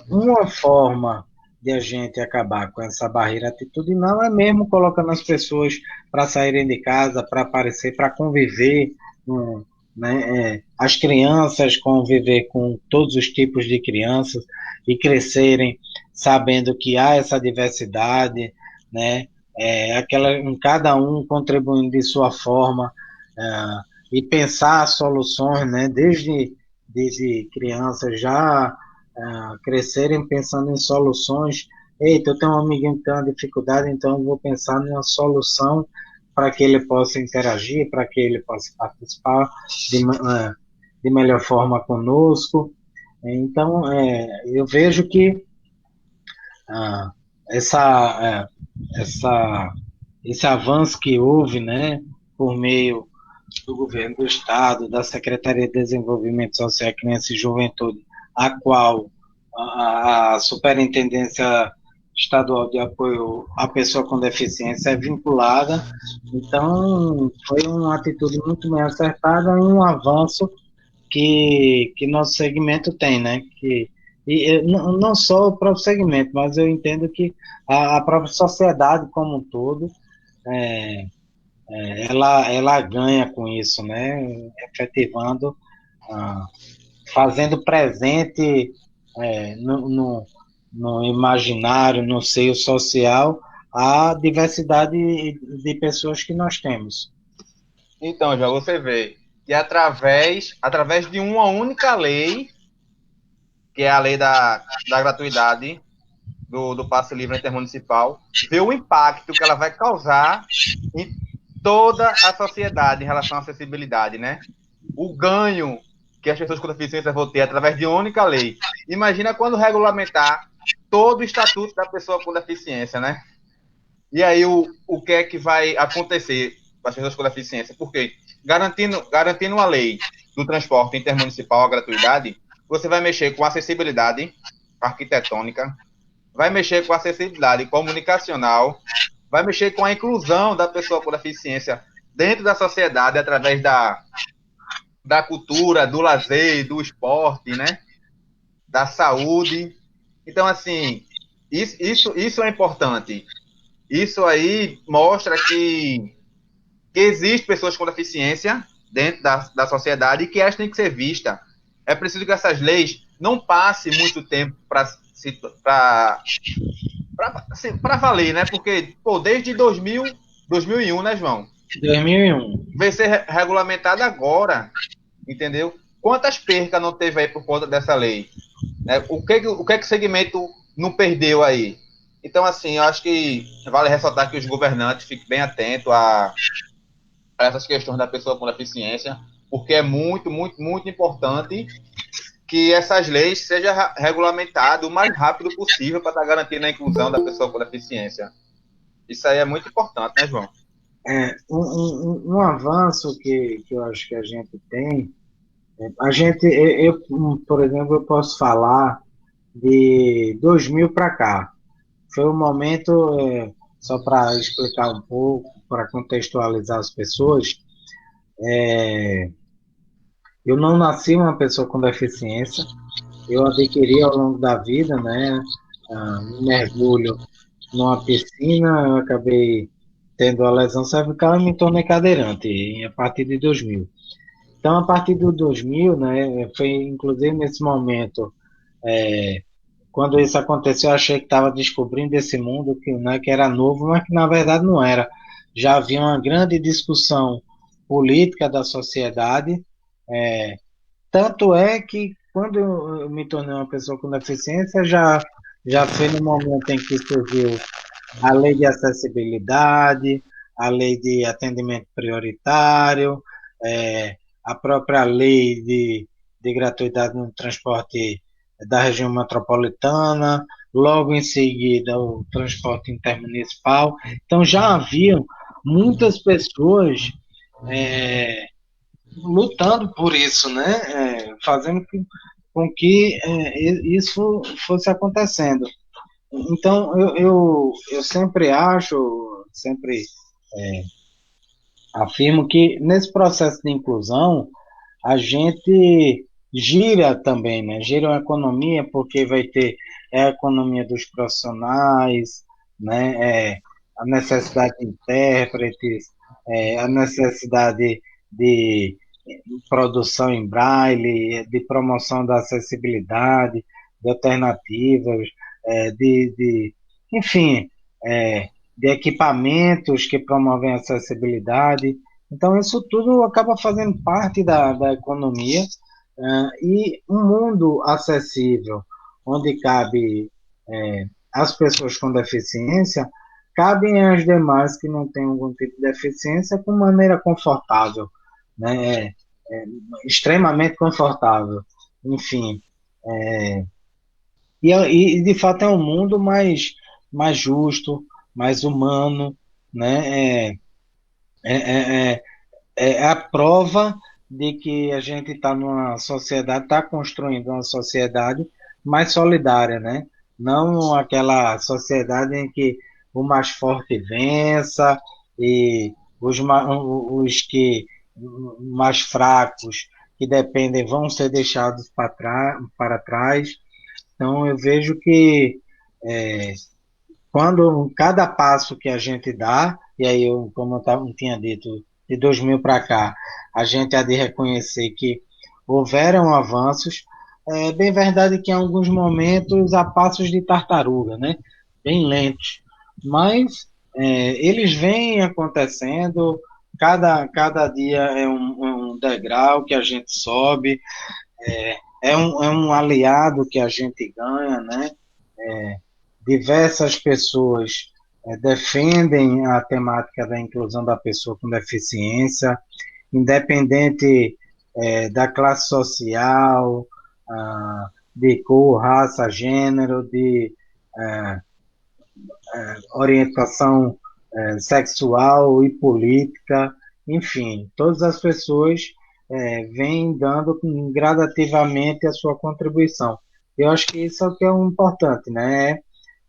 uma forma de a gente acabar com essa barreira atitudinal é mesmo colocando as pessoas para saírem de casa, para aparecer, para conviver, né, as crianças conviver com todos os tipos de crianças e crescerem sabendo que há essa diversidade, né, cada um contribuindo de sua forma, e pensar soluções, né, desde crianças já crescerem pensando em soluções. Eita, eu tenho um amiguinho que tem uma dificuldade, então eu vou pensar numa solução para que ele possa interagir, para que ele possa participar de melhor forma conosco. Então, eu vejo que ah, essa, esse avanço que houve, né, por meio do governo do Estado, da Secretaria de Desenvolvimento Social, Criança e Juventude, a qual a Superintendência Estadual de Apoio à Pessoa com Deficiência é vinculada. Então, foi uma atitude muito bem acertada e um avanço que nosso segmento tem, né? Não só o próprio segmento, mas eu entendo que a própria sociedade como um todo ela ganha com isso, né? Efetivando, fazendo presente no imaginário, no seio social, a diversidade de pessoas que nós temos.
então, já você vê que através de uma única lei, que é a lei da gratuidade do passe livre intermunicipal, vê o impacto que ela vai causar em toda a sociedade em relação à acessibilidade, né? O ganho que as pessoas com deficiência vão ter através de uma única lei. Imagina quando regulamentar todo o estatuto da pessoa com deficiência, né? E aí o que é que vai acontecer com as pessoas com deficiência? Porque garantindo a lei do transporte intermunicipal a gratuidade, você vai mexer com acessibilidade arquitetônica, vai mexer com acessibilidade comunicacional, vai mexer com a inclusão da pessoa com deficiência dentro da sociedade através da cultura, do lazer, do esporte, né? Da saúde. Então, assim, isso é importante. Isso aí mostra que existem pessoas com deficiência dentro da sociedade e que elas têm que ser vistas. É preciso que essas leis não passem muito tempo para valer, né? Porque, pô, desde 2001, né, João?
2001.
Vai ser regulamentado agora, entendeu? Quantas percas não teve aí por conta dessa lei? Né? O que o segmento não perdeu aí? Então, assim, eu acho que vale ressaltar que os governantes fiquem bem atentos a essas questões da pessoa com deficiência, porque é muito, muito, muito importante que essas leis sejam regulamentadas o mais rápido possível para estar garantindo a inclusão da pessoa com deficiência. Isso aí é muito importante, né, João?
Um avanço que eu acho que a gente tem, por exemplo, eu posso falar de 2000 para cá. Foi um momento, só para explicar um pouco, para contextualizar as pessoas, eu não nasci uma pessoa com deficiência, eu adquiri ao longo da vida, né, um mergulho numa piscina, eu acabei tendo a lesão cervical e me tornei cadeirante a partir de 2000. Então, a partir do 2000, né, foi inclusive nesse momento, quando isso aconteceu, eu achei que estava descobrindo esse mundo que, né, que era novo, mas que na verdade não era. Já havia uma grande discussão política da sociedade, tanto é que quando eu me tornei uma pessoa com deficiência, já foi no momento em que surgiu a lei de acessibilidade, a lei de atendimento prioritário, a própria lei de gratuidade no transporte da região metropolitana, logo em seguida o transporte intermunicipal. Então já haviam muitas pessoas lutando por isso, né? Fazendo com que isso fosse acontecendo. Então, eu sempre sempre afirmo que nesse processo de inclusão, a gente gira também, né? Gira a economia, porque vai ter a economia dos profissionais, né? A necessidade de intérpretes, a necessidade de produção em braille, de promoção da acessibilidade, de alternativas, enfim, de equipamentos que promovem a acessibilidade. Então, isso tudo acaba fazendo parte da economia, e um mundo acessível, onde cabe as pessoas com deficiência, cabem as demais que não têm algum tipo de deficiência com maneira confortável, né? Extremamente confortável. Enfim, e de fato é um mundo mais justo, mais humano, né? É a prova de que a gente está numa sociedade, está construindo uma sociedade mais solidária, né? Não aquela sociedade em que o mais forte vença e os que mais fracos, que dependem, vão ser deixados para trás. Então, eu vejo que quando cada passo que a gente dá, e aí eu, como eu tinha dito, de 2000 para cá, a gente há de reconhecer que houveram avanços. É bem verdade que em alguns momentos há passos de tartaruga, né? Bem lentos, mas eles vêm acontecendo, cada dia é um degrau que a gente sobe, é um aliado que a gente ganha, né? Diversas pessoas defendem a temática da inclusão da pessoa com deficiência, independente da classe social, de cor, raça, gênero, de orientação sexual e política, enfim, todas as pessoas vêm dando gradativamente a sua contribuição. Eu acho que isso é o que é o importante, né?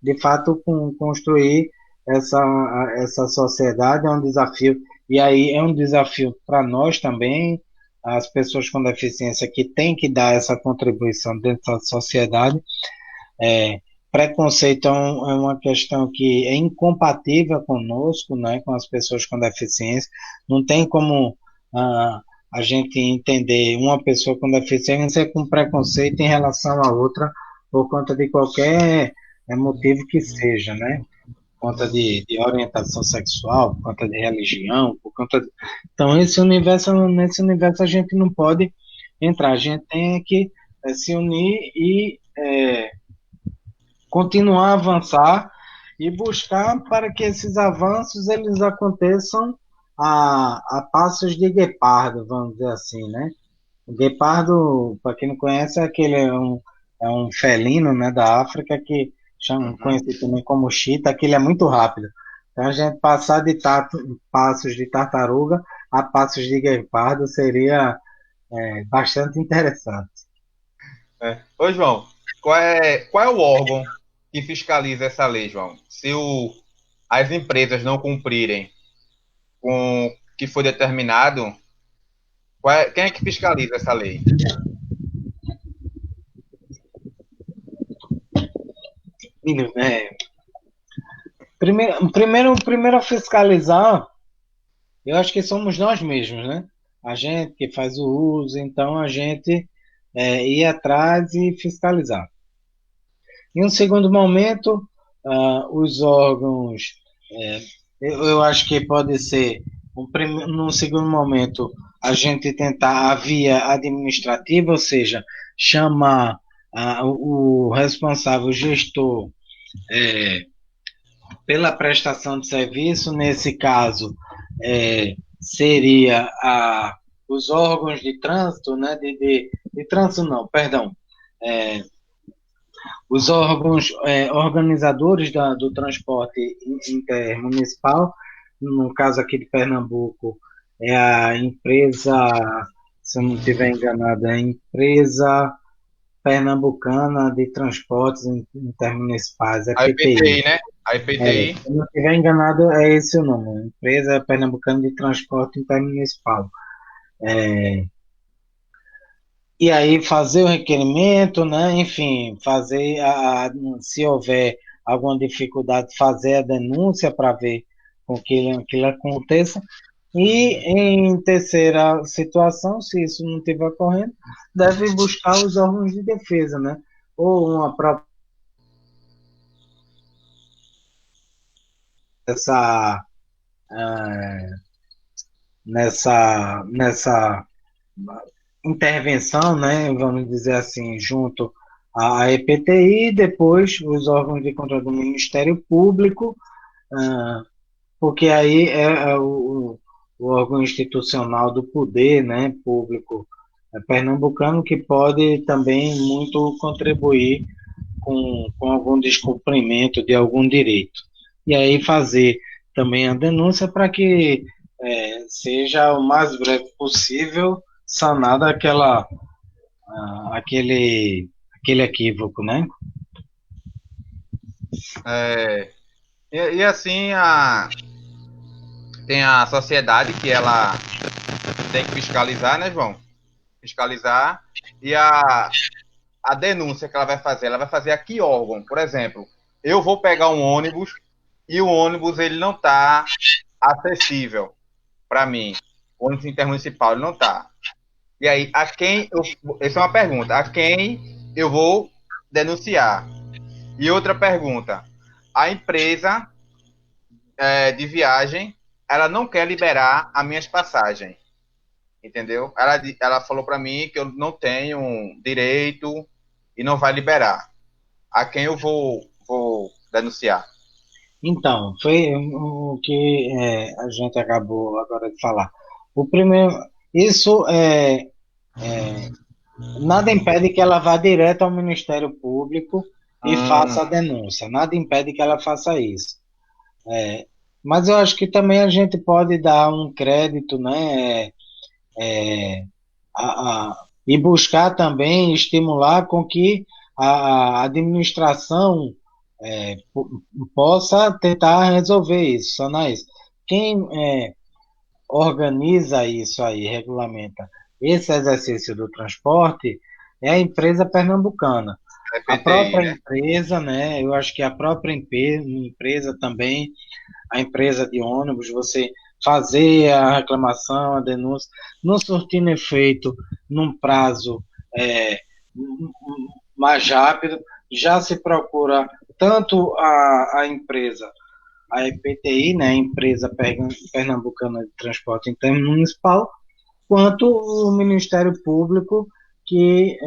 De fato, construir essa sociedade, é um desafio, e aí é um desafio para nós também, as pessoas com deficiência que têm que dar essa contribuição dentro da sociedade. É, preconceito é uma questão que é incompatível conosco, né, com as pessoas com deficiência. Não tem como a gente entender uma pessoa com deficiência com preconceito em relação a outra por conta de qualquer motivo que seja, né? Por conta de orientação sexual, por conta de religião, por conta de... Então, nesse universo a gente não pode entrar, a gente tem que se unir e continuar a avançar e buscar para que esses avanços eles aconteçam a passos de guepardo, vamos dizer assim, né? O guepardo, para quem não conhece, é um felino, né, da África que chama, conhecido também como chita, que ele é muito rápido. Então a gente passar de passos de tartaruga a passos de guepardo seria bastante interessante.
Ô, João, qual é o órgão que fiscaliza essa lei, João? Se as empresas não cumprirem com o que foi determinado, quem é que fiscaliza essa lei?
Primeiro a fiscalizar, eu acho que somos nós mesmos, né? A gente que faz o uso, então a gente ir atrás e fiscalizar. Em um segundo momento, os órgãos, eu acho que pode ser, num segundo momento, a gente tentar a via administrativa, ou seja, chamar o responsável, o gestor, pela prestação de serviço, nesse caso, seria os órgãos de trânsito, né, de trânsito não, perdão, os órgãos organizadores do transporte intermunicipal, no caso aqui de Pernambuco, é a empresa, se eu não estiver enganado, é a empresa pernambucana de transportes intermunicipais, é
A
PTI.
IPTI, né? A IPTI.
Se eu não estiver enganado, é esse o nome, Empresa Pernambucana de Transporte Intermunicipal. E aí fazer o requerimento, né? Enfim, fazer se houver alguma dificuldade, fazer a denúncia para ver com que aquilo aconteça. E em terceira situação, se isso não estiver ocorrendo, deve buscar os órgãos de defesa, né? Ou uma própria essa nessa intervenção, né, vamos dizer assim, junto à EPTI, depois os órgãos de controle do Ministério Público, porque aí é o órgão institucional do poder, né, público pernambucano, que pode também muito contribuir com algum descumprimento de algum direito. E aí fazer também a denúncia para que seja o mais breve possível sanada aquele equívoco, né?
E assim, tem a sociedade que ela tem que fiscalizar, né, João? Fiscalizar. E a denúncia que ela vai fazer a que órgão? Por exemplo, eu vou pegar um ônibus e o ônibus ele não está acessível para mim. O ônibus intermunicipal ele não está. E aí, essa é uma pergunta. A quem eu vou denunciar? E outra pergunta. A empresa de viagem, ela não quer liberar as minhas passagens. Entendeu? Ela falou para mim que eu não tenho direito e não vai liberar. A quem eu vou denunciar?
Então, foi o que a gente acabou agora de falar. O primeiro, isso nada impede que ela vá direto ao Ministério Público e faça a denúncia. Nada impede que ela faça isso. Mas eu acho que também a gente pode dar um crédito, né? E buscar também estimular com que a administração possa tentar resolver isso, sanar isso. Quem organiza isso aí, regulamenta esse exercício do transporte é a empresa pernambucana.
É
A
PTI,
própria
né?
empresa, né? Eu acho que a própria empresa também, a empresa de ônibus, você fazer a reclamação, a denúncia, não surtindo efeito num prazo é, mais rápido, já se procura tanto a empresa, a EPTI, né, a Empresa Pernambucana de Transporte Intermunicipal, quanto o Ministério Público, que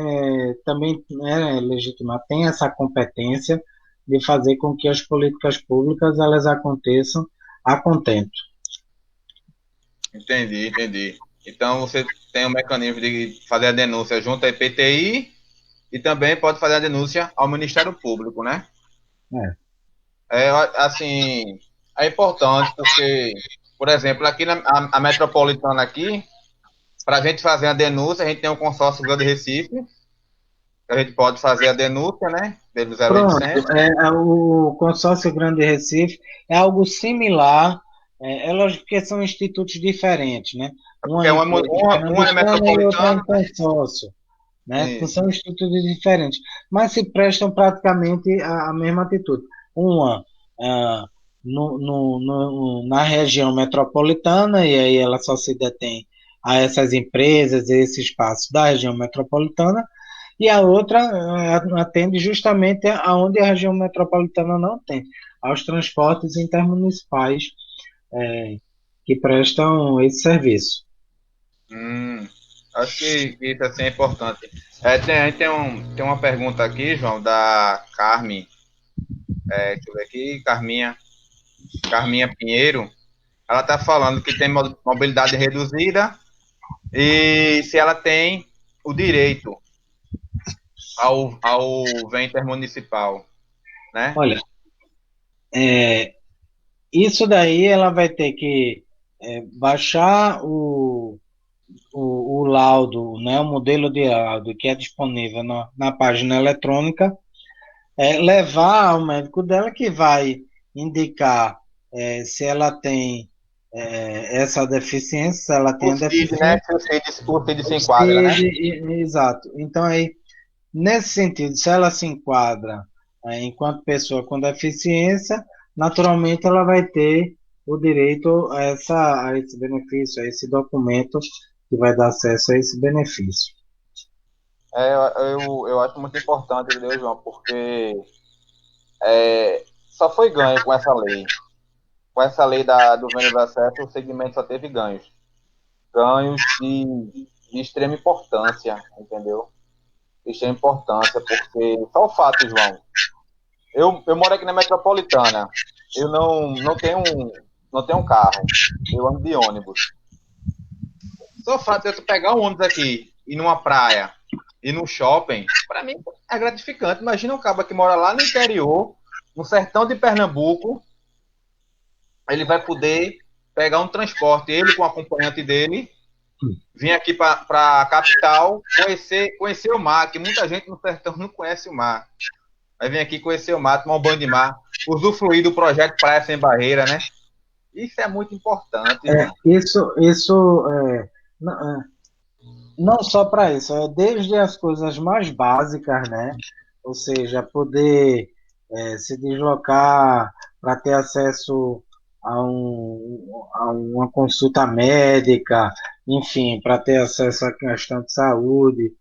também é legitimado, tem essa competência de fazer com que as políticas públicas elas aconteçam a contento.
Entendi, entendi. Então você tem um mecanismo de fazer a denúncia junto à IPTI e também pode fazer a denúncia ao Ministério Público, né?
É.
Assim, é importante porque, por exemplo, aqui a metropolitana aqui, para a gente fazer a denúncia, a gente tem um consórcio Grande Recife, que a gente pode fazer a denúncia, né? Pelo
Pronto,
0800.
o consórcio Grande Recife é algo similar, é lógico que são institutos diferentes, né? Uma
Porque
em
uma é
pernambucana e outra em
metropolitana,
consórcio, né?
isso.
São institutos diferentes, mas se prestam praticamente a mesma atitude. Uma ah, na região metropolitana, e aí ela só se detém a essas empresas, e esse espaço da região metropolitana, e a outra atende justamente aonde a região metropolitana não tem, aos transportes intermunicipais que prestam esse serviço.
Hum, acho que isso assim, é importante. Tem uma pergunta aqui, João, da Carmen. Deixa eu ver aqui, Carminha Pinheiro. Ela está falando que tem mobilidade reduzida e se ela tem o direito ao VEM intermunicipal, né?
Olha, é, isso daí ela vai ter que baixar o laudo, né, o modelo de laudo que é disponível na página eletrônica, levar ao médico dela que vai indicar se ela tem essa deficiência, se ela tem
O
a
CID, né?
deficiência,
O CID se
o
enquadra, né?
CID, exato. Então aí, nesse sentido, se ela se enquadra enquanto pessoa com deficiência, naturalmente ela vai ter o direito a esse benefício, a esse documento que vai dar acesso a esse benefício.
Eu acho muito importante, entendeu, João? Porque só foi ganho com essa lei. Com essa lei do Vênus Acesso, o segmento só teve ganhos. Ganhos de extrema importância, entendeu? De extrema importância, porque só o fato, João. Eu moro aqui na metropolitana. Eu não tenho um carro. Eu ando de ônibus. Só o fato de eu pegar um ônibus aqui, ir numa praia, ir num shopping, para mim é gratificante. Imagina um cara que mora lá no interior, no sertão de Pernambuco, ele vai poder pegar um transporte, ele com o acompanhante dele, vir aqui para a capital, conhecer o mar, que muita gente no sertão não conhece o mar. Vai vir aqui conhecer o mar, tomar um banho de mar, usufruir do projeto Praia Sem Barreira, né? Isso é muito importante, João.
Isso não só para isso, desde as coisas mais básicas, né? Ou seja, poder se deslocar para ter acesso a uma consulta médica, enfim, para ter acesso à questão de saúde,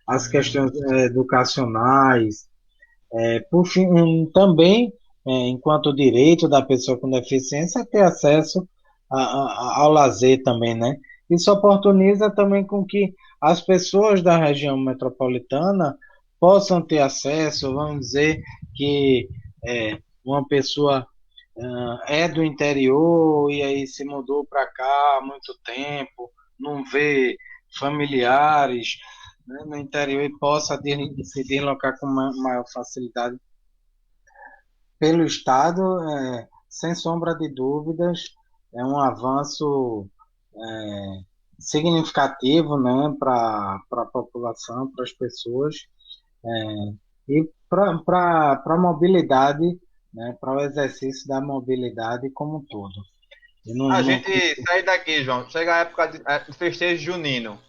às questões educacionais, por fim, também, enquanto direito da pessoa com deficiência, ter acesso ao lazer também, né? Isso oportuniza também com que as pessoas da região metropolitana possam ter acesso, vamos dizer que uma pessoa do interior e aí se mudou para cá há muito tempo, não vê familiares, né, no interior e possa se deslocar com maior facilidade pelo Estado, sem sombra de dúvidas, é um avanço significativo, né, para a população, para as pessoas, e para a mobilidade, né, para o exercício da mobilidade como um todo. E
A
não,
gente sair daqui, João, chega a época de festejo junino.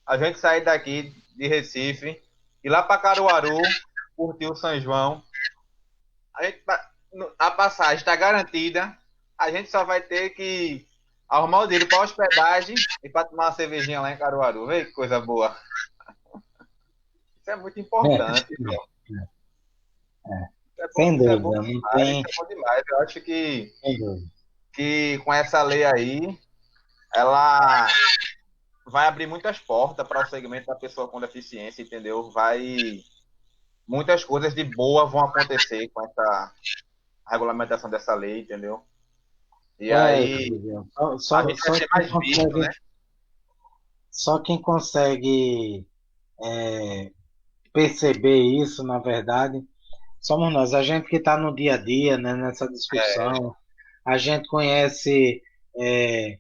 A gente sair daqui de Recife, ir lá para Caruaru, curtir o São João. A passagem está garantida. A gente só vai ter que arrumar o dinheiro para hospedagem e para tomar uma cervejinha lá em Caruaru. Vê que coisa boa. Isso é muito
é,
importante.
é, sem
Isso é bom
dúvida, não
demais.
tem,
Isso é bom demais. Eu acho
sem dúvida.
que com essa lei aí, ela vai abrir muitas portas para o segmento da pessoa com deficiência, entendeu? Muitas coisas de boa vão acontecer com essa regulamentação dessa lei, entendeu? E aí
Silvio,
a gente vai ser mais visto, né?
só quem consegue perceber isso, na verdade, somos nós, a gente que está no dia a dia, né, nessa discussão, a gente conhece é,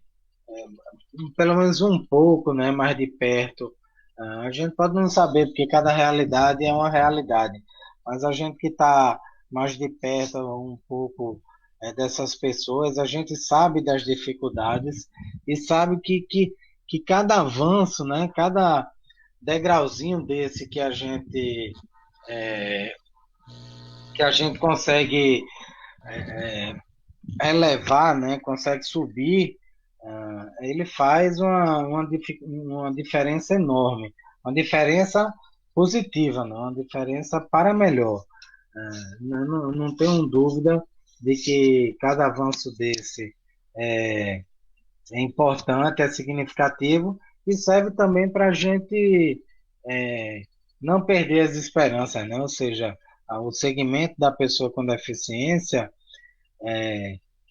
pelo menos um pouco, né, mais de perto. A gente pode não saber, porque cada realidade é uma realidade, mas a gente que está mais de perto um pouco dessas pessoas, a gente sabe das dificuldades e sabe que cada avanço, né, cada degrauzinho desse que a gente consegue elevar, né, consegue subir, ele faz uma diferença enorme, uma diferença positiva, não, uma diferença para melhor. Não tenho dúvida de que cada avanço desse é importante, é significativo e serve também para a gente é, não perder as esperanças, né? Ou seja, o segmento da pessoa com deficiência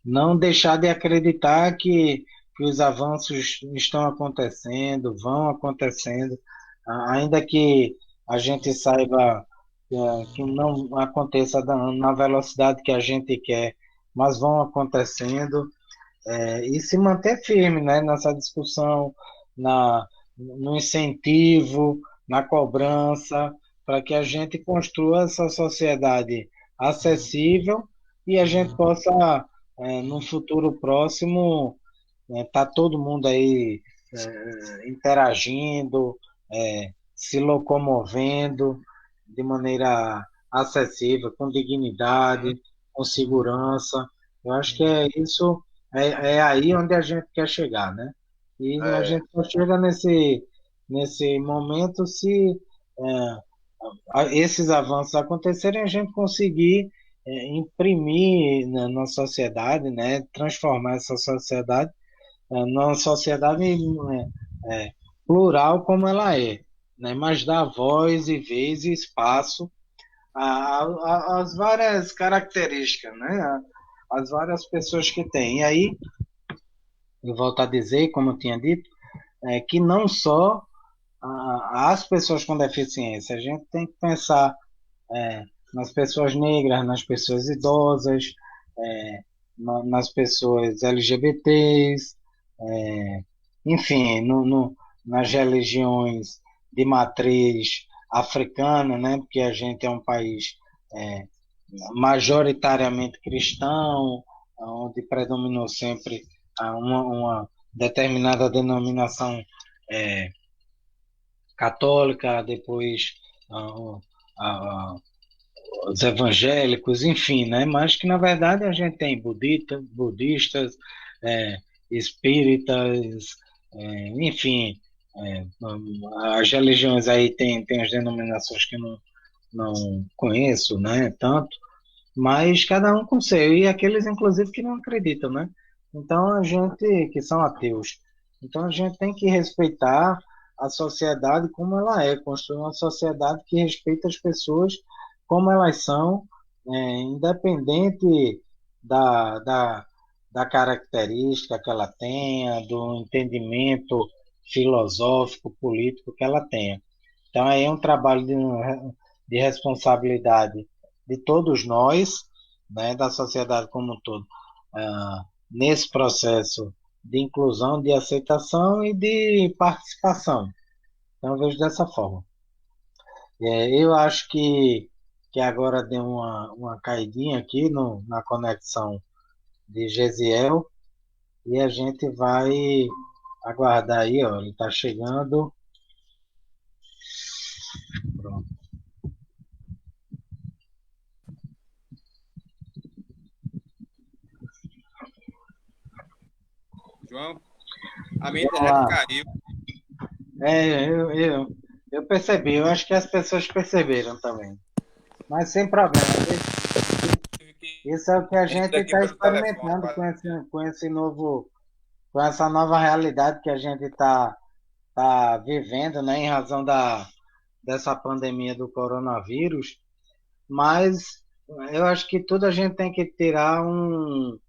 não deixar de acreditar que os avanços estão acontecendo, vão acontecendo, ainda que a gente saiba que não aconteça na velocidade que a gente quer, mas vão acontecendo, e se manter firme, né, nessa discussão, no incentivo, na cobrança, para que a gente construa essa sociedade acessível e a gente possa, no futuro próximo, tá todo mundo aí interagindo, se locomovendo de maneira acessível, com
Uhum.
dignidade, com segurança. Eu acho que é isso, é aí onde a gente quer chegar, né? E a
É,
gente só chega nesse momento se esses avanços acontecerem, a gente conseguir imprimir na sociedade, né? Transformar essa sociedade numa sociedade é, plural como ela é, né? Mas dar voz e vez e espaço às várias características, né? As várias pessoas que tem. E aí, eu volto a dizer, como eu tinha dito, que não só as pessoas com deficiência, a gente tem que pensar nas pessoas negras, nas pessoas idosas, é, nas pessoas LGBTs, enfim, nas religiões de matriz africana, né? Porque a gente é um país é, majoritariamente cristão, onde predominou sempre uma determinada denominação é, católica, depois ah, ah, os evangélicos, enfim, né? Mas que na verdade a gente tem budistas, é, espíritas, enfim, é, as religiões aí tem as denominações que não conheço, né? Tanto, mas cada um com seu, e aqueles inclusive que não acreditam, né? Então a gente, que são ateus, então a gente tem que respeitar a sociedade como ela é, construir uma sociedade que respeita as pessoas como elas são, independente da, da, da característica que ela tenha, do entendimento filosófico, político que ela tenha. Então aí é um trabalho de responsabilidade de todos nós, né, da sociedade como um todo, nesse processo de inclusão, de aceitação e de participação. Então, eu vejo dessa forma. Eu acho que que agora deu uma caidinha aqui na conexão de Gesiel, e a gente vai aguardar aí, ó, ele está chegando. Pronto.
João, a minha internet caiu.
Eu percebi, eu acho que as pessoas perceberam também. Mas sem problema. Isso é o que a gente
Daqui
está
pelo telefone.
experimentando com essa nova realidade que a gente tá vivendo, né, em razão dessa pandemia do coronavírus. Mas eu acho que tudo a gente tem que tirar um,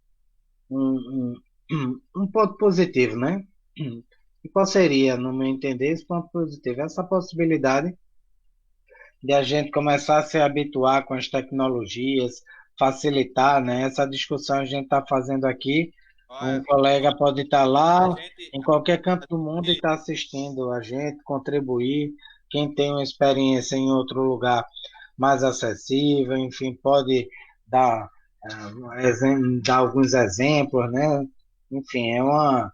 um ponto positivo, né? E qual seria, no meu entender, esse ponto positivo? Essa possibilidade de a gente começar a se habituar com as tecnologias, facilitar, né? Essa discussão a gente está fazendo aqui. Um
Olha,
colega pode estar
a
lá,
gente,
em qualquer canto do mundo, e estar assistindo a gente, contribuir. Quem tem uma experiência em outro lugar mais acessível, enfim, pode dar, dar alguns exemplos, né? Enfim, uma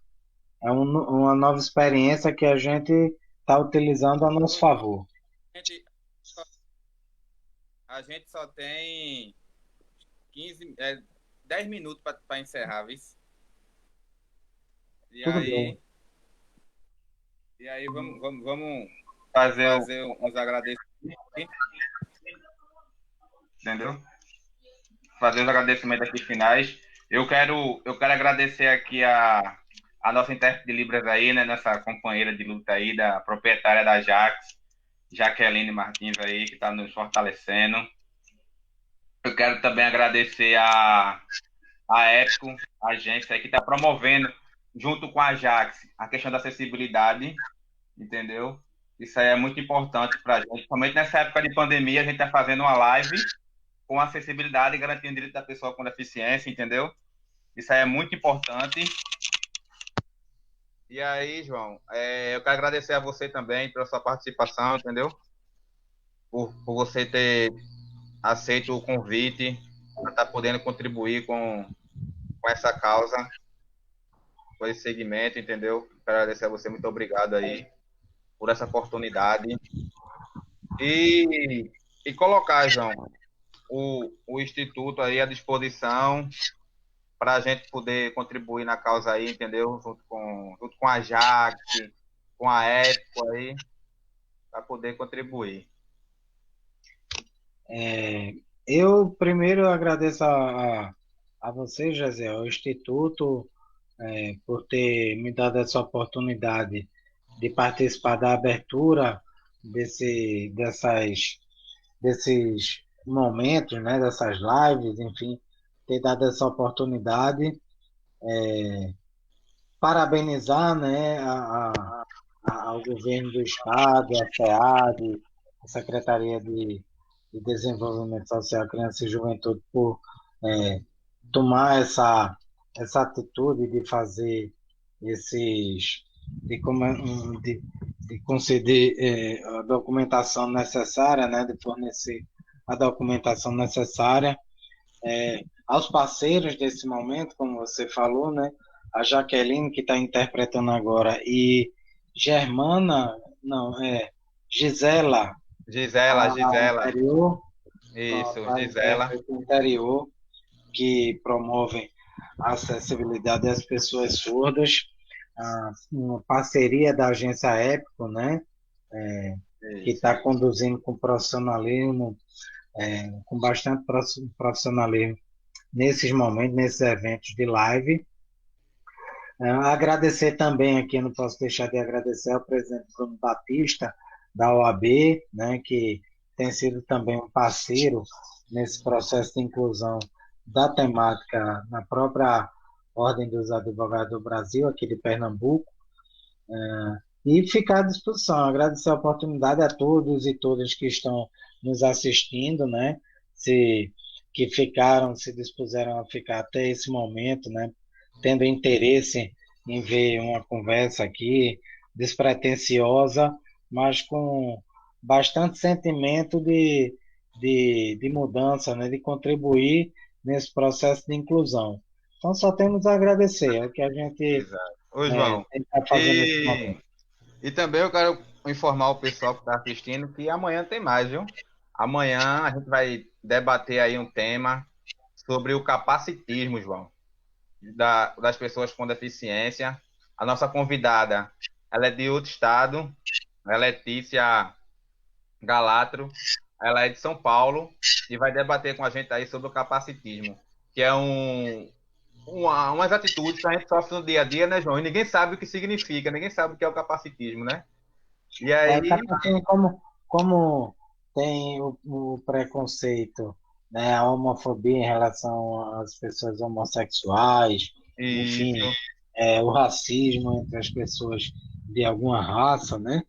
nova experiência que a gente está utilizando a nosso favor.
gente, a gente só tem 10 minutos para encerrar, viu? E
Tudo bem.
aí, e aí vamos fazer uns agradecimentos, entendeu? Fazer os agradecimentos aqui finais. Eu quero agradecer aqui a nossa intérprete de Libras aí, né? Nossa companheira de luta aí, da proprietária da Jax, Jaqueline Martins aí, que está nos fortalecendo. Eu quero também agradecer a Épico, a agência aí, que está promovendo, junto com a Jax, a questão da acessibilidade, entendeu? Isso aí é muito importante para a gente. Principalmente nessa época de pandemia, a gente está fazendo uma live com acessibilidade e garantindo o direito da pessoa com deficiência, entendeu? Isso aí é muito importante. E aí, João, eu quero agradecer a você também pela sua participação, entendeu? Por você ter aceito o convite para estar podendo contribuir com essa causa, com esse segmento, entendeu? Quero agradecer a você, muito obrigado aí por essa oportunidade. E colocar, João, o Instituto aí à disposição para a gente poder contribuir na causa aí, entendeu? Junto com a JAC, com a Épico aí, para poder contribuir.
Eu primeiro agradeço a você, José, ao Instituto, por ter me dado essa oportunidade de participar da abertura desses momentos, né, dessas lives, enfim, ter dado essa oportunidade. Parabenizar, né, ao governo do Estado, à SEAD, a Secretaria de Desenvolvimento Social, Criança e Juventude, por tomar essa atitude de fazer esses, de conceder a documentação necessária, né, de fornecer a documentação necessária aos parceiros desse momento, como você falou, né, a Jaqueline, que está interpretando agora, e Germana, não, Gisela,
Gisela.
anterior,
Isso,
a
Gisela.
intérprete anterior, que promovem a acessibilidade das pessoas surdas, uma parceria da agência Épico, né, que está conduzindo com profissionalismo, com bastante profissionalismo nesses momentos, nesses eventos de live. Agradecer também aqui, não posso deixar de agradecer ao presidente Bruno Batista, da OAB, né, que tem sido também um parceiro nesse processo de inclusão da temática na própria Ordem dos Advogados do Brasil, aqui de Pernambuco, e ficar à disposição. Agradecer a oportunidade a todos e todas que estão nos assistindo, né, que se dispuseram a ficar até esse momento, né, tendo interesse em ver uma conversa aqui despretensiosa, mas com bastante sentimento de mudança, né, de contribuir nesse processo de inclusão. Então, só temos a agradecer, é o que a gente
Exato. Ô, João,
está fazendo nesse
e,
momento.
e também eu quero informar o pessoal que está assistindo que amanhã tem mais, viu? Amanhã a gente vai debater aí um tema sobre o capacitismo, João, das pessoas com deficiência. A nossa convidada, ela é de outro estado, ela é Letícia Galatro, ela é de São Paulo e vai debater com a gente aí sobre o capacitismo, que é umas atitudes que a gente sofre no dia a dia, né, João? E ninguém sabe o que significa, ninguém sabe o que é o capacitismo, né? E aí,
Assim, como tem o preconceito, né, a homofobia em relação às pessoas homossexuais, enfim,
isso,
o racismo entre as pessoas de alguma raça, né?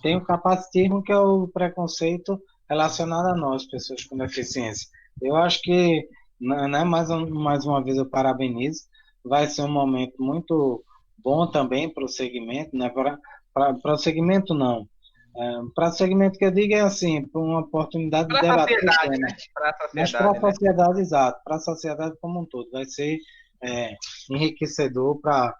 Tem o capacitismo, que é o preconceito relacionado a nós, pessoas com deficiência. Eu acho que, né, mais uma vez eu parabenizo, vai ser um momento muito bom também para o segmento, né? Para o segmento não. Para o segmento que eu digo é assim, para uma oportunidade de
para a
debater o
sociedade,
tema.
né? Para a
Mas para
sociedade,
a
né?
sociedade, exato, para a sociedade como um todo, vai ser é, enriquecedor para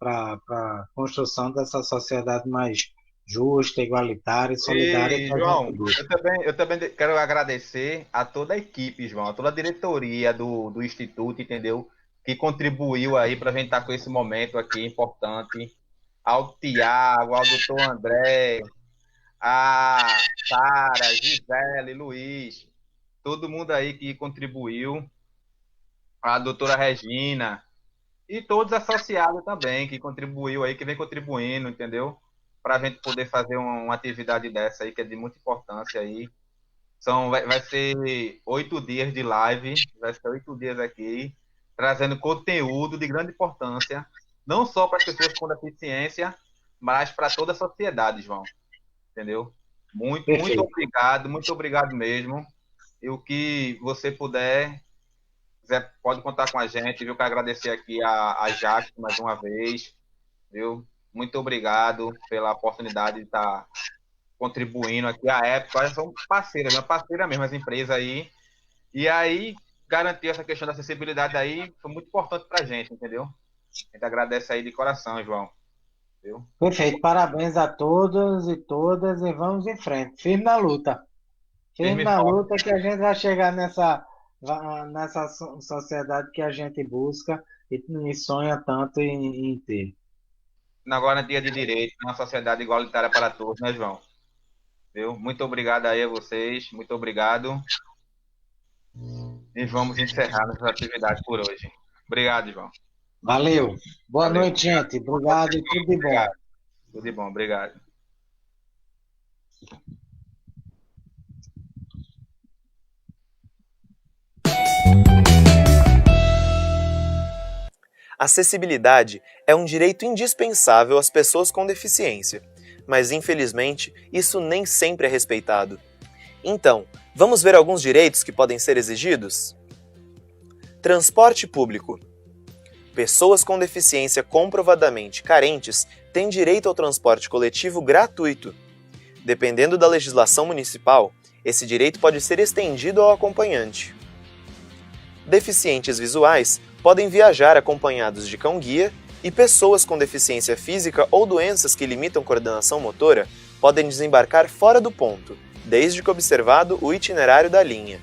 a construção dessa sociedade mais justa, igualitária e solidária
E,
que a gente
João,
busca.
eu também quero agradecer a toda a equipe, João, a toda a diretoria do Instituto, entendeu? Que contribuiu aí para a gente estar com esse momento aqui importante. Ao Tiago, ao doutor André, a Sara, Gisele, Luiz, todo mundo aí que contribuiu, a doutora Regina, e todos associados também, que contribuiu aí, que vem contribuindo, entendeu? Para a gente poder fazer uma atividade dessa aí, que é de muita importância aí. Vai ser 8 dias de live, vai ser 8 dias aqui, trazendo conteúdo de grande importância, não só para as pessoas com deficiência, mas para toda a sociedade, João. Entendeu?
Perfeito.
Muito obrigado mesmo. E o que você puder, quiser, pode contar com a gente, viu? Quero agradecer aqui a Jaque mais uma vez, viu? Muito obrigado pela oportunidade de estar contribuindo aqui. A época, são parceiras, uma parceira mesmo, as empresas aí. E aí, garantir essa questão da acessibilidade aí foi muito importante para a gente, entendeu? A gente agradece aí de coração, João. Viu?
Perfeito. Parabéns a todos e todas e vamos em frente. Firme na luta. Firme
Firme e
na
forte.
luta que a gente vai chegar nessa sociedade que a gente busca e sonha tanto em ter.
Na garantia de direito, uma sociedade igualitária para todos, né, João? Viu? Muito obrigado aí a vocês, muito obrigado. E vamos encerrar nossas atividades por hoje. Obrigado, João.
Valeu. Boa
Valeu.
noite, gente. Obrigado e tudo de bom.
Obrigado. Tudo de bom, obrigado.
Acessibilidade é um direito indispensável às pessoas com deficiência, mas infelizmente isso nem sempre é respeitado. Então, vamos ver alguns direitos que podem ser exigidos? Transporte público. Pessoas com deficiência comprovadamente carentes têm direito ao transporte coletivo gratuito. Dependendo da legislação municipal, esse direito pode ser estendido ao acompanhante. Deficientes visuais podem viajar acompanhados de cão-guia e pessoas com deficiência física ou doenças que limitam coordenação motora podem desembarcar fora do ponto, desde que observado o itinerário da linha.